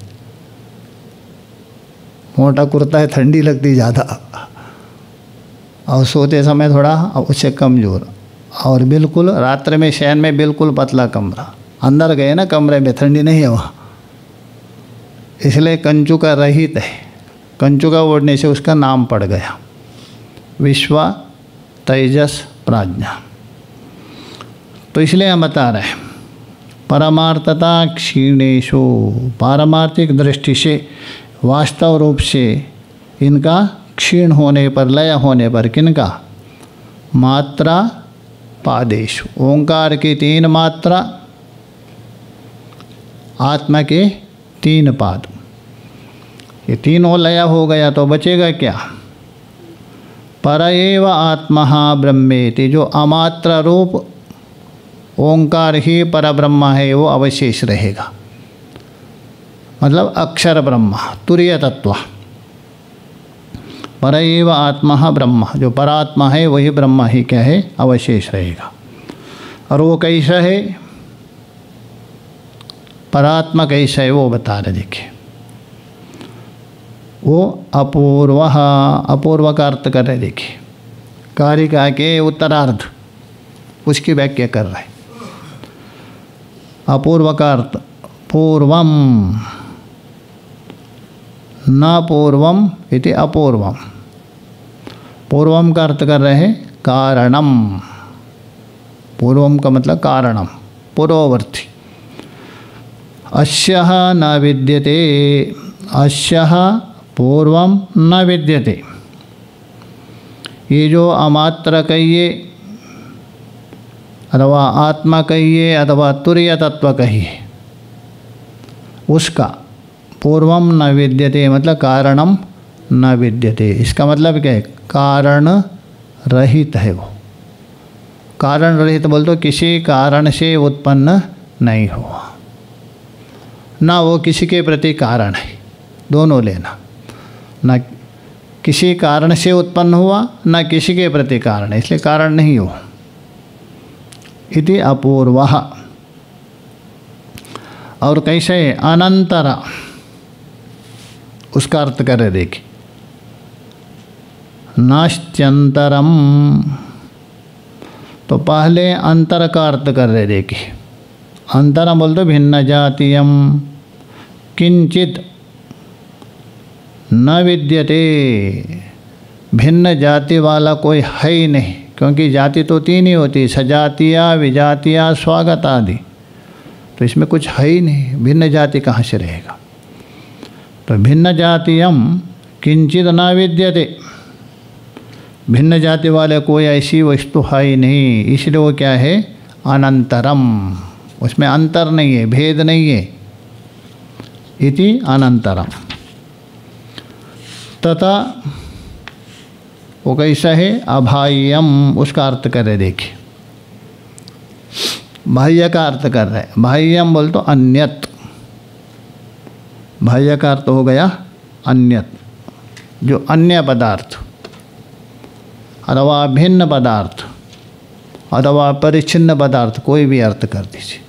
मोटा कुर्ता है, ठंडी लगती ज़्यादा, और सोते समय थोड़ा उससे कमज़ोर, और बिल्कुल रात्रि में शयन में बिल्कुल पतला कमरा। अंदर गए ना कमरे में, ठंडी नहीं है वहाँ, इसलिए कंचुका रहित है। कंचुका ओढ़ने से उसका नाम पड़ गया विश्व तेजस प्राज्ञा। तो इसलिए हम बता रहे हैं परमार्थता क्षीणेषु, पारमार्थिक दृष्टि से वास्तव रूप से इनका क्षीण होने पर, लय होने पर, किनका? मात्रा पादेषु, ओंकार की 3 मात्रा, आत्मा के 3 पाद, ये तीनों लय हो गया तो बचेगा क्या? पर एव आत्मा ब्रह्मेति, जो अमात्र रूप ओंकार ही परब्रह्म है वो अवशेष रहेगा। मतलब अक्षर ब्रह्म, तुरीय तत्व। पर एव आत्मा ब्रह्म, जो परात्मा है वही ब्रह्म ही क्या है? अवशेष रहेगा। और वो कैसा है, परात्मा कैसा है वो बता रहे। देखिए वो अपूर्व, अपूर्व का अर्थ कर रहे। देखिए कारिका के उत्तरार्ध उसकी व्याख्या कर रहे। अपूर्व का अर्थ पूर्वम, न पूर्वम इति अपूर्वम। पूर्वम का अर्थ कर रहे हैं कारणम, पूर्वम का मतलब कारणम, पूर्ववर्ती। अश्यः न विद्यते, अश्यः पूर्वम न विद्यते। ये जो अमात्र कहिए अथवा आत्मा कहिए अथवा तुरीय तत्व कहिए, उसका पूर्वम न विद्यते मतलब कारणम न विद्यते। इसका मतलब क्या है, कारण रहित है वो। कारण रहित बोल तो किसी कारण से उत्पन्न नहीं हुआ, ना वो किसी के प्रति कारण है, दोनों लेना। ना किसी कारण से उत्पन्न हुआ, ना किसी के प्रति कारण है, इसलिए कारण नहीं हो। इति अपूर्वः। और कैसे अनंतर, उसका अर्थ करे देखिए नास्त्यंतरम। तो पहले अंतर का अर्थ कर रहे। देखिए अंतरम बोल तो भिन्न जातीयम किंचित न विद्यते। भिन्न जाति वाला कोई है ही नहीं, क्योंकि जाति तो तीन ही होती, सजातीय, विजातीय, स्वागत आदि। तो इसमें कुछ है ही नहीं, भिन्न जाति कहाँ से रहेगा। तो भिन्न जातीयम किंचित न विद्यते, भिन्न जाति वाले कोई ऐसी वस्तु है ही नहीं, इसलिए वो क्या है अनंतरम, उसमें अंतर नहीं है, भेद नहीं है। इति अनंतरम। तथा वो कैसा है अबाह्यम, उसका अर्थ करे। देखिए बाह्य का अर्थ कर रहे हैं। बाह्यम बोल तो अन्यत, बाह्य का अर्थ हो गया अन्यत, जो अन्य पदार्थ अथवा भिन्न पदार्थ अथवा परिच्छिन्न पदार्थ, कोई भी अर्थ कर दीजिए,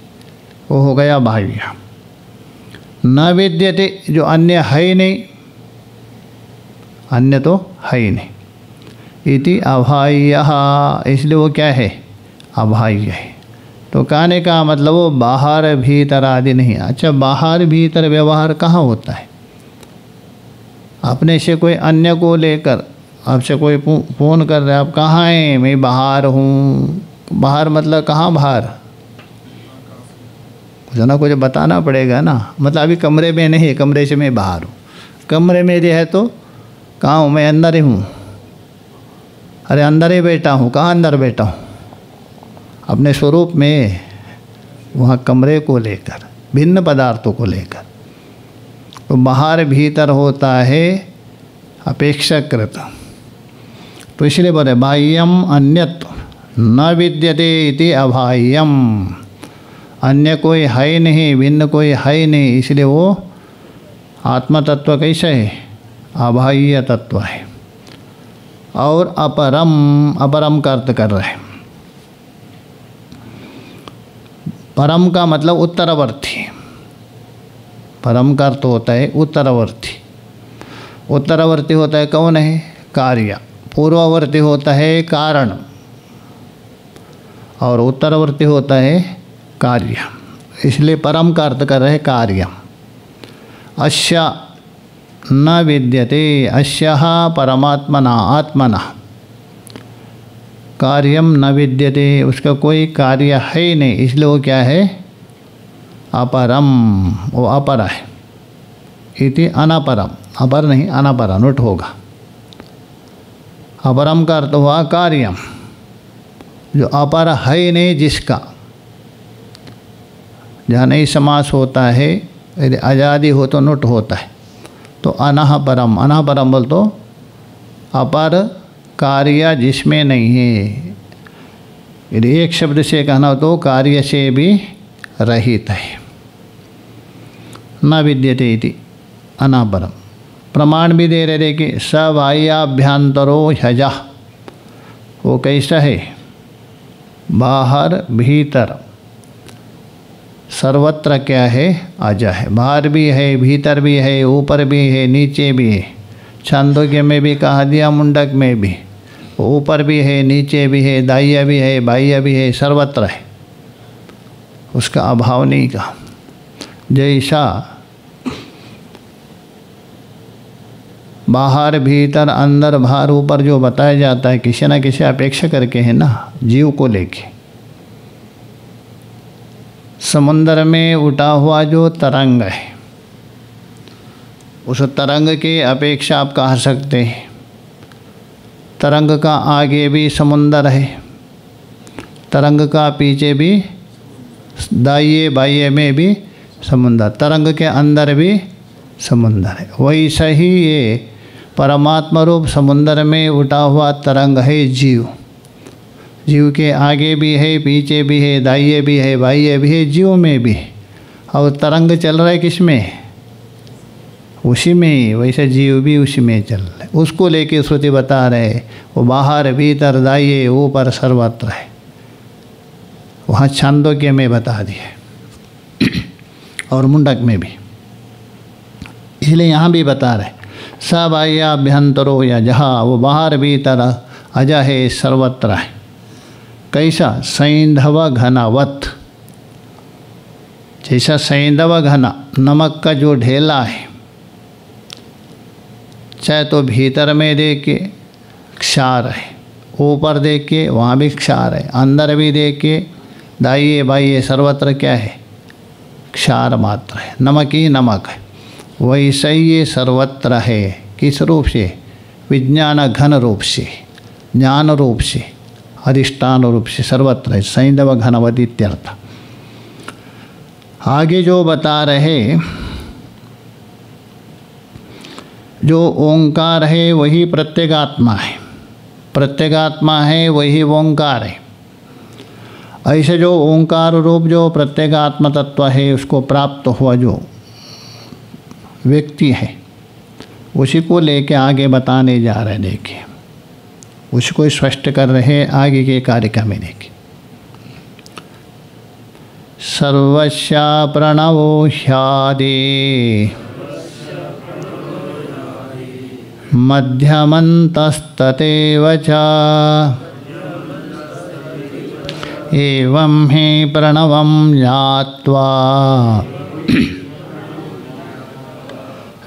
वो हो गया बाह्य। न विद्यते जो अन्य है ही नहीं, अन्य तो है ही नहीं। इति अबाह्यः, इसलिए वो क्या है अबाह्य है। तो कहने का मतलब वो बाहर भीतर आदि नहीं। अच्छा बाहर भीतर व्यवहार कहाँ होता है, अपने से कोई अन्य को लेकर आपसे कोई फ़ोन कर रहा है, आप कहाँ हैं, मैं बाहर हूँ। बाहर मतलब कहाँ बाहर, कुछ ना कुछ बताना पड़ेगा ना। मतलब अभी कमरे में नहीं है, कमरे से मैं बाहर हूँ। कमरे में जो है तो कहाँ हूँ, मैं अंदर ही हूँ। अरे अंदर ही बैठा हूँ, कहाँ अंदर बैठा हूँ, अपने स्वरूप में, वहाँ कमरे को लेकर, भिन्न पदार्थों को लेकर। तो बाहर भीतर होता है अपेक्षाकृत। तो इसलिए बोले बाह्यम अन्यत न विद्यते इति अबाह्यम, अन्य कोई है नहीं, भिन्न कोई है नहीं, इसलिए वो आत्मा तत्व कैसे है अबाह्य तत्व है। और अपरम, अपरम का अर्थ कर रहे हैं। परम का मतलब उत्तरवर्ती, परम का अर्थ होता है उत्तरवर्ती। उत्तरवर्ती होता है कौन है कार्य, पूर्ववर्ती होता है कारण, और उत्तरवर्ती होता है कार्य। इसलिए परम का अर्थ कर रहे कार्य। अस्य न विद्यते, अस्यः परमात्मना आत्मना कार्यम न विद्यते, उसका कोई कार्य है ही नहीं, इसलिए वो क्या है अपरम, वो अपर है। इति अनापरम, अपर नहीं अनापर, नोट होगा। अपरम का अर्थ हुआ कार्यम, जो अपर है ही नहीं जिसका। जहाँ नहीं समास होता है, यदि आज़ादी हो तो नोट होता है। तो अनह परम, अनह परम बोल तो अपर कार्य जिसमें नहीं है। यदि एक शब्द से कहना हो तो कार्य से भी रहित है। न विद्यते इति अनापरम। प्रमाण भी दे रहे थे कि सबाह्याभ्यंतरो ह्यजः, वो कैसा है बाहर भीतर सर्वत्र क्या है, अज है। बाहर भी है, भीतर भी है, ऊपर भी है, नीचे भी है। छांदोग्य में भी कहा दिया, मुंडक में भी, ऊपर भी है, नीचे भी है, दाह्य भी है, बाह्य भी है, सर्वत्र है, उसका अभाव नहीं कहा। जैसा बाहर भीतर अंदर बाहर ऊपर जो बताया जाता है किसी न किसी अपेक्षा करके है ना, जीव को लेके। समुद्र में उठा हुआ जो तरंग है, उस तरंग की अपेक्षा आप कह सकते हैं। तरंग का आगे भी समुद्र है, तरंग का पीछे भी, दाहिने बाह्य में भी समुद्र, तरंग के अंदर भी समुद्र है। वैसा ही ये परमात्मा रूप समुद्र में उठा हुआ तरंग है जीव। जीव के आगे भी है, पीछे भी है, दाहिने भी है, बाह्य भी है, जीव में भी है। और तरंग चल रहा है किस में, उसी में ही। वैसे जीव भी उसी में चल रहा है, उसको लेके श्रुति बता रहे, वो बाहर भीतर दाहिने ऊपर सर्वत्र है। वहाँ छांदोग्य में बता दिए और मुंडक में भी, इसलिए यहाँ भी बता रहे सबाह्याभ्यंतरो या जहाँ, वो बाहर भीतर अज है, सर्वत्र है। कैसा, सैंधव घनावत, जैसा सैंधव घना नमक का जो ढेला है, चाहे तो भीतर में देखे क्षार है, ऊपर देखे वहाँ भी क्षार है, अंदर भी देखे दाहिने बाह्य सर्वत्र क्या है, क्षार मात्र है, नमक ही नमक है। वैसे ही ये सर्वत्र है। किस रूप से, विज्ञान घन रूप से, ज्ञान रूप से, अधिष्ठान रूप से सर्वत्र है। सैंधव घनवत इत्यर्थ। आगे जो बता रहे, जो ओंकार है वही प्रत्यगात्मा है, प्रत्यगात्मा है वही ओंकार है। ऐसे जो ओंकार रूप जो प्रत्यगात्मा तत्व है, उसको प्राप्त हुआ जो व्यक्ति है, उसी को लेके आगे बताने जा रहे। देखिए, उसको स्पष्ट कर रहे आगे के कारिका में। देखिए, सर्वस्य प्रणवो ह्यादि मध्यमन्तस्ततेव च एवं हि प्रणवं ज्ञात्वा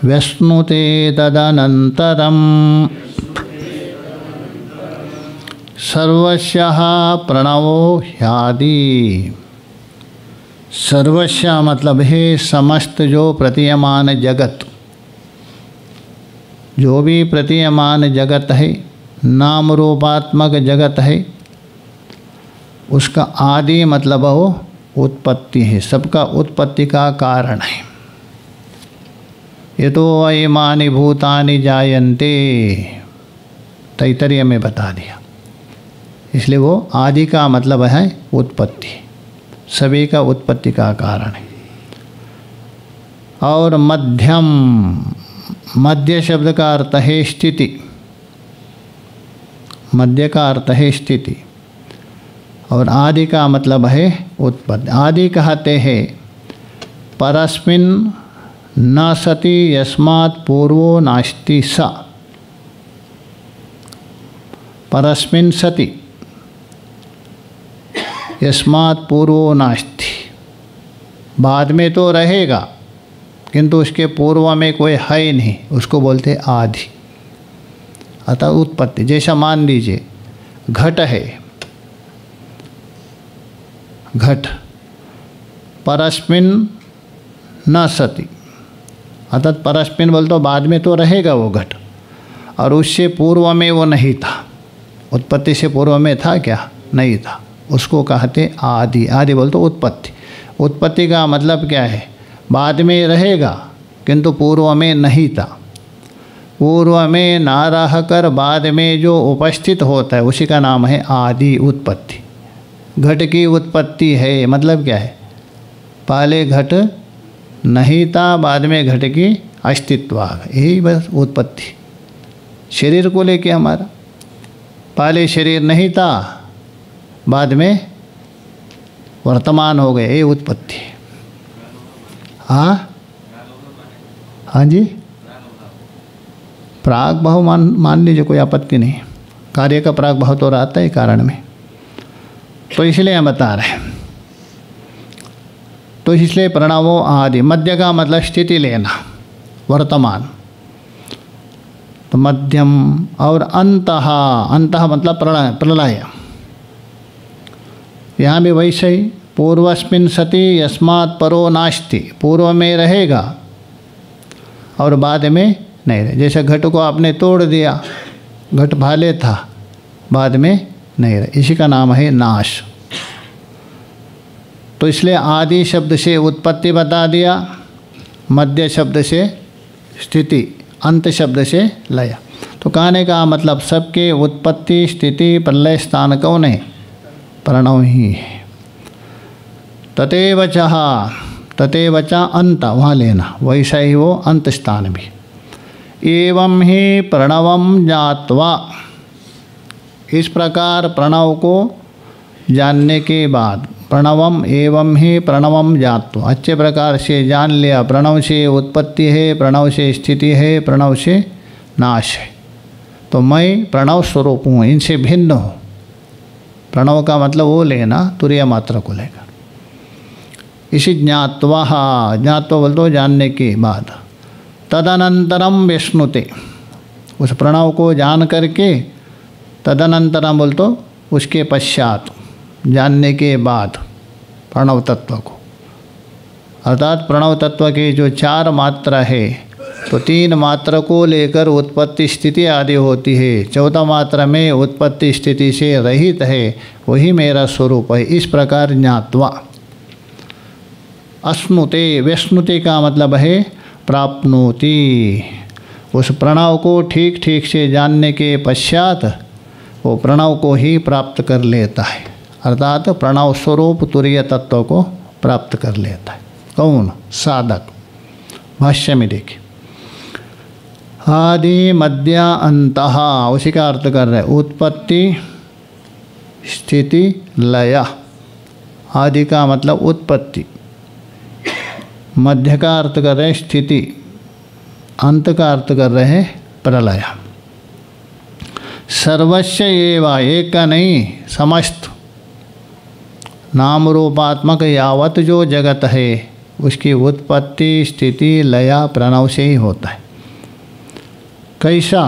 व्यश्नुते तदनन्तरं सर्वस्यः प्रणवो ह्यादि। सर्वस्य मतलब है समस्त जो प्रतीयमान जगत, जो भी प्रतीयमान जगत है, नाम रूपात्मक जगत है, उसका आदि मतलब वो उत्पत्ति है, सबका उत्पत्ति का कारण है। ये तो अयमानि भूतानि जायन्ते, तैत्तरीय में बता दिया। इसलिए वो आदि का मतलब है उत्पत्ति, सभी का उत्पत्ति का कारण है। और मध्यम, मध्य शब्द का अर्थ है स्थिति, मध्य का अर्थ है स्थिति। और आदि का मतलब है उत्पत्ति। आदि कहते हैं परस्मिन् न सति यस्मात् पूर्वो नास्ति स। परस्मिन् सति यस्मात् पूर्वो नास्ति, बाद में तो रहेगा किंतु उसके पूर्व में कोई है ही नहीं, उसको बोलते आदि, अतः उत्पत्ति। जैसा मान लीजिए घट है, घट परस्मिन् न सति, अर्थात परस्मिन् बोल तो बाद में तो रहेगा वो घट, और उससे पूर्व में वो नहीं था। उत्पत्ति से पूर्व में था क्या, नहीं था, उसको कहते आदि। आदि बोल तो उत्पत्ति। उत्पत्ति का मतलब क्या है, बाद में रहेगा किंतु पूर्व में नहीं था। पूर्व में ना रह कर बाद में जो उपस्थित होता है उसी का नाम है आदि, उत्पत्ति। घट की उत्पत्ति है मतलब क्या है, पहले घट नहीं था, बाद में घट की अस्तित्व आ गई, यही बस उत्पत्ति। शरीर को लेके हमारा, पहले शरीर नहीं था, बाद में वर्तमान हो गए, ये उत्पत्ति। हाँ हाँ जी, प्राग भाव मान लीजिए, कोई आपत्ति नहीं। कार्य का प्राग भाव तो रहता है कारण में, तो इसलिए हम बता रहे हैं। तो इसलिए प्रणवो आदि, मध्य का मतलब स्थिति लेना, वर्तमान, तो मध्यम। और अंतः, अंतः मतलब प्रलय। यहाँ भी वैसे ही, पूर्वस्मिन् सति यस्मात् परो नास्ति, पूर्व में रहेगा और बाद में नहीं रहे। जैसे घट को आपने तोड़ दिया, घट भाले था, बाद में नहीं रहे, इसी का नाम है नाश। तो इसलिए आदि शब्द से उत्पत्ति बता दिया, मध्य शब्द से स्थिति, अंत शब्द से लय। तो कहने का मतलब सबके उत्पत्ति स्थिति प्रलय स्थान कौन है? प्रणव ही है। तथैव च, तथैव च अंत वहाँ लेना, वैसा ही वो अंत स्थान भी। एवं ही प्रणवम ज्ञात्वा, इस प्रकार प्रणव को जानने के बाद, प्रणवम एवं ही प्रणवम ज्ञात्वा, अच्छे प्रकार से जान लिया, प्रणव से उत्पत्ति है, प्रणव से स्थिति है, प्रणव से नाश है, तो मैं प्रणव स्वरूप हूँ, इनसे भिन्न हूँ। प्रणव का मतलब वो लेना, तुरीय मात्रा को लेकर। इसी ज्ञात्वा, ज्ञात्वा बोल दो जानने के बाद, तदनंतरम विष्णुते, उस प्रणव को जान करके, तदनंतरम बोल तो उसके पश्चात, जानने के बाद प्रणव तत्व को, अर्थात प्रणव तत्व के जो 4 मात्रा है, तो 3 मात्रा को लेकर उत्पत्ति स्थिति आदि होती है, 4था मात्रा में उत्पत्ति स्थिति से रहित है, वही मेरा स्वरूप है। इस प्रकार ज्ञात्वा, अश्नुते, विष्णुते का मतलब है प्राप्नोति, उस प्रणव को ठीक ठीक से जानने के पश्चात वो प्रणव को ही प्राप्त कर लेता है, अर्थात प्रणव स्वरूप तुरीय तत्व को प्राप्त कर लेता है। कौन? साधक। भाष्य में देखिए, आदि मध्य अंतः, उसी का अर्थ कर रहे हैं, उत्पत्ति स्थिति लय। आदि का मतलब उत्पत्ति, मध्य का अर्थ कर रहे हैं स्थिति, अंत का अर्थ कर रहे हैं प्रलय। सर्वस्व एवा, एक का नहीं, समस्त नाम रूपात्मक यावत जो जगत है, उसकी उत्पत्ति स्थिति लय प्रणव से ही होता है। कैसा?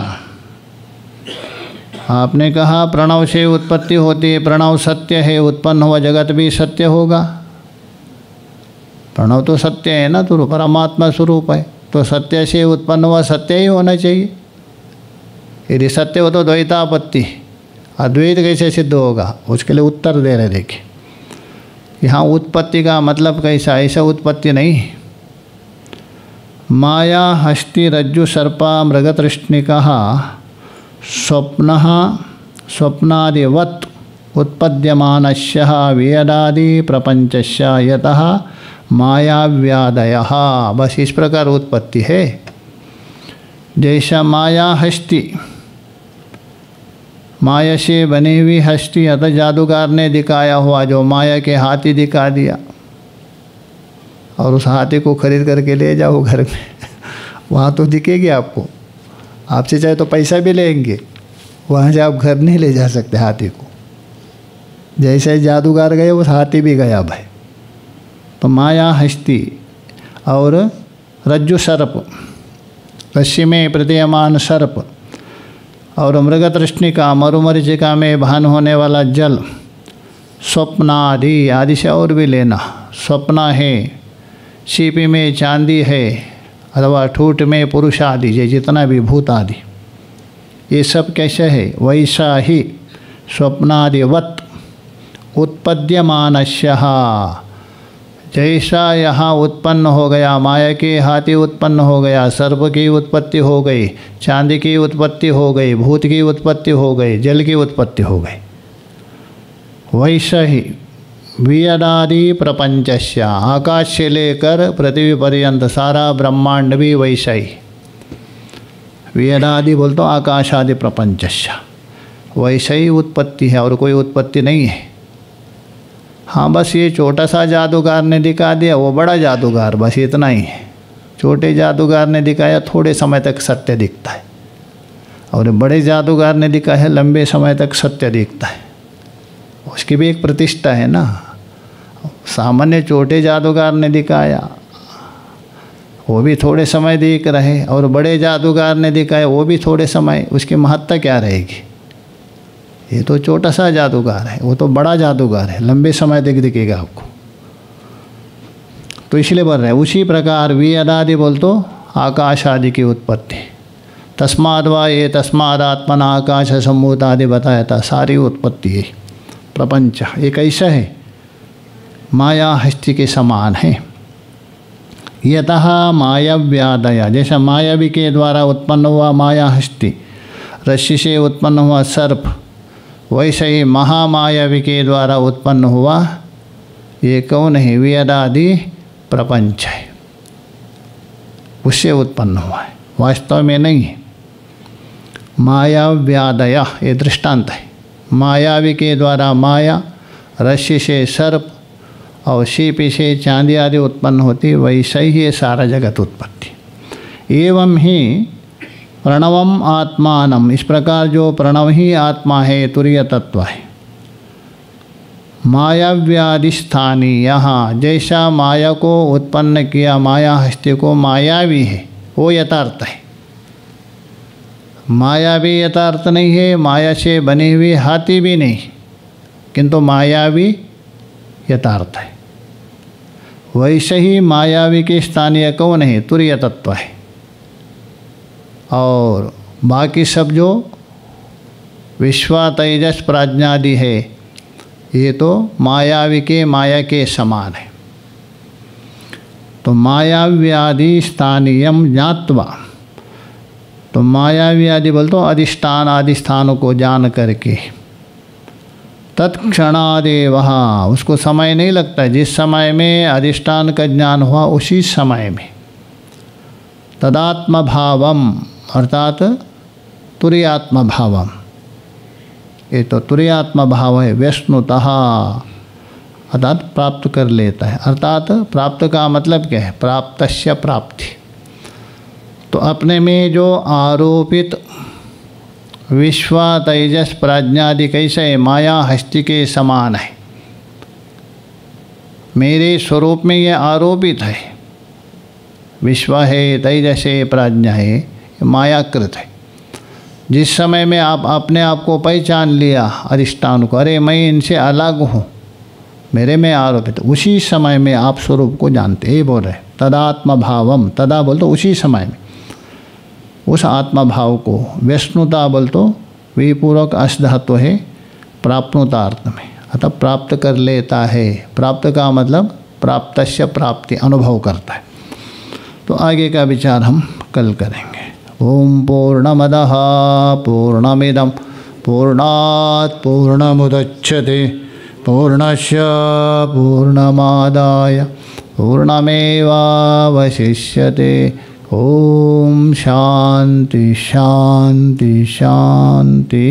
आपने कहा प्रणव से उत्पत्ति होती है, प्रणव सत्य है, उत्पन्न हुआ जगत भी सत्य होगा। प्रणव तो सत्य है ना, तो परमात्मा स्वरूप है, तो सत्य से उत्पन्न हुआ सत्य ही होना चाहिए। यदि सत्य हो तो द्वैतापत्ति, अद्वैत कैसे सिद्ध होगा? उसके लिए उत्तर दे रहे। देखिए यहाँ उत्पत्ति का मतलब कैसा, ऐसा उत्पत्ति नहीं। माया हस्ति रज्जु सर्पा मृगतृष्णिका स्वप्न स्वप्नादिवत् उत्पद्यमानस्य वेदादि प्रपंचस्य यतः मायाव्यादयः। बस इस प्रकार उत्पत्ति है। जैसा माया हस्ती, माया से बनी हुई हस्ती, अतः जादूगर ने दिखाया हुआ जो माया के हाथी दिखा दिया, और उस हाथी को खरीद करके ले जाओ घर में वहाँ तो दिखेगी आपको, आपसे चाहे तो पैसा भी लेंगे, वहाँ से आप घर नहीं ले जा सकते हाथी को। जैसे ही जादूगर गए उस हाथी भी गया भाई। तो माया हस्ती और रज्जु सर्प, रस्सी में प्रतीयमान सर्प, और मृगतृष्णिका मरुमरीचिका में भान होने वाला जल, स्वप्नादि, आदि से और भी लेना, स्वप्न है, सीपी में चांदी है, अथवा ठूठ में पुरुष आदि, ये जितना भी भूत आदि, ये सब कैसे है? वैसा ही स्वप्नादिवत् उत्पद्यमानस्यः, जैसा यहाँ उत्पन्न हो गया, माया के हाथी उत्पन्न हो गया, सर्प की उत्पत्ति हो गई, चांदी की उत्पत्ति हो गई, भूत की उत्पत्ति हो गई, जल की उत्पत्ति हो गई, वैसा ही वेदादि प्रपंचस्य, आकाश से लेकर पृथ्वी पर्यंत सारा ब्रह्मांड भी वैसा ही। वेदादि बोल तो आकाश आदि प्रपंचस्य, वैसा ही उत्पत्ति है और कोई उत्पत्ति नहीं है। हाँ बस ये छोटा सा जादूगर ने दिखा दिया, वो बड़ा जादूगर, बस इतना ही है। छोटे जादूगर ने दिखाया थोड़े समय तक सत्य दिखता है, और बड़े जादूगर ने दिखाया लंबे समय तक सत्य दिखता है। उसकी भी एक प्रतिष्ठा है ना। सामान्य छोटे जादूगर ने दिखाया वो भी थोड़े समय दिख रहे, और बड़े जादूगर ने दिखाया वो भी थोड़े समय, उसकी महत्ता क्या रहेगी? ये तो छोटा सा जादूगर है, वो तो बड़ा जादूगर है, लंबे समय तक दिखेगा आपको। तो इसलिए बोल रहे हैं उसी प्रकार वियदादि बोल तो आकाश आदि की उत्पत्ति। तस्माद वा ये तस्माद आत्मना आकाश सम्भूत आदि बताया था, सारी उत्पत्ति है। प्रपंच एक ऐसा है माया हस्ती के समान है। यतः मायाव्यादया, जैसा मायावी के द्वारा उत्पन्न हुआ माया हस्ती, रस्सी से उत्पन्न हुआ सर्प, वैसे ही महामायावी के द्वारा उत्पन्न हुआ ये कौन है? वेदादि प्रपंच है, उससे उत्पन्न हुआ है, वास्तव में नहीं है। मायाव्यादया ये दृष्टांत है। मायावी के द्वारा माया, रस्सी से सर्प और सीपी से चांदी आदि उत्पन्न होती, वैसे ही ये सारा जगत उत्पत्ति। एवं ही प्रणवम आत्मानम, इस प्रकार जो प्रणव ही आत्मा है, तुरीय तत्व है। मायाव्याधिस्थानी, यहाँ जैसा माया को उत्पन्न किया, माया हस्ती को मायावी है, वो यथार्थ है। मायावी यथार्थ नहीं है, माया से बनी हुई हाथी भी नहीं, किंतु मायावी यथार्थ है। वैसे ही मायावी के स्थानीय कौन है? तुरीय तत्व है। और बाकी सब जो विश्वा तेजस प्राज्ञादि है, ये तो मायावी के माया के समान है। तो मायाव्यादि स्थानीयम ज्ञात्वा, तो मायाव्यादि बोल तो अधिष्ठान आदि स्थानों को जान करके, तत्क्षणादेव, उसको समय नहीं लगता, जिस समय में अधिष्ठान का ज्ञान हुआ उसी समय में, तदात्म भावम अर्थात तुरीयात्म भावम, ये तो तुरीयात्म भाव है, व्यश्नुतः अर्थात प्राप्त कर लेता है। अर्थात प्राप्त का मतलब क्या है? प्राप्तस्य प्राप्ति। तो अपने में जो आरोपित विश्वा तेजस प्राज्ञादि कैसे है? माया हस्ती के समान है। मेरे स्वरूप में ये आरोपित है, विश्व है, तेजस है, प्राज्ञा है, मायाकृत है। जिस समय में आप अपने आप को पहचान लिया, अधिष्ठान को, अरे मैं इनसे अलग हूँ, मेरे में आरोपित, उसी समय में आप स्वरूप को जानते। ये बोल रहे तदात्म भावम, तदा बोल तो उसी समय में, उस आत्मा भाव को, व्यश्नुता बोल तो विपूर्वक अष्धातु है प्राप्नुतार्थ में, अतः प्राप्त कर लेता है। प्राप्त का मतलब प्राप्तस्य प्राप्ति, अनुभव करता है। तो आगे का विचार हम कल करेंगे। ओम पूर्णमदः पूर्णमिदं पूर्णात् पूर्णमुदच्यते पूर्णस्य पूर्णमादाय पूर्णमेवावशिष्यते। ओम शांति शांति शांति।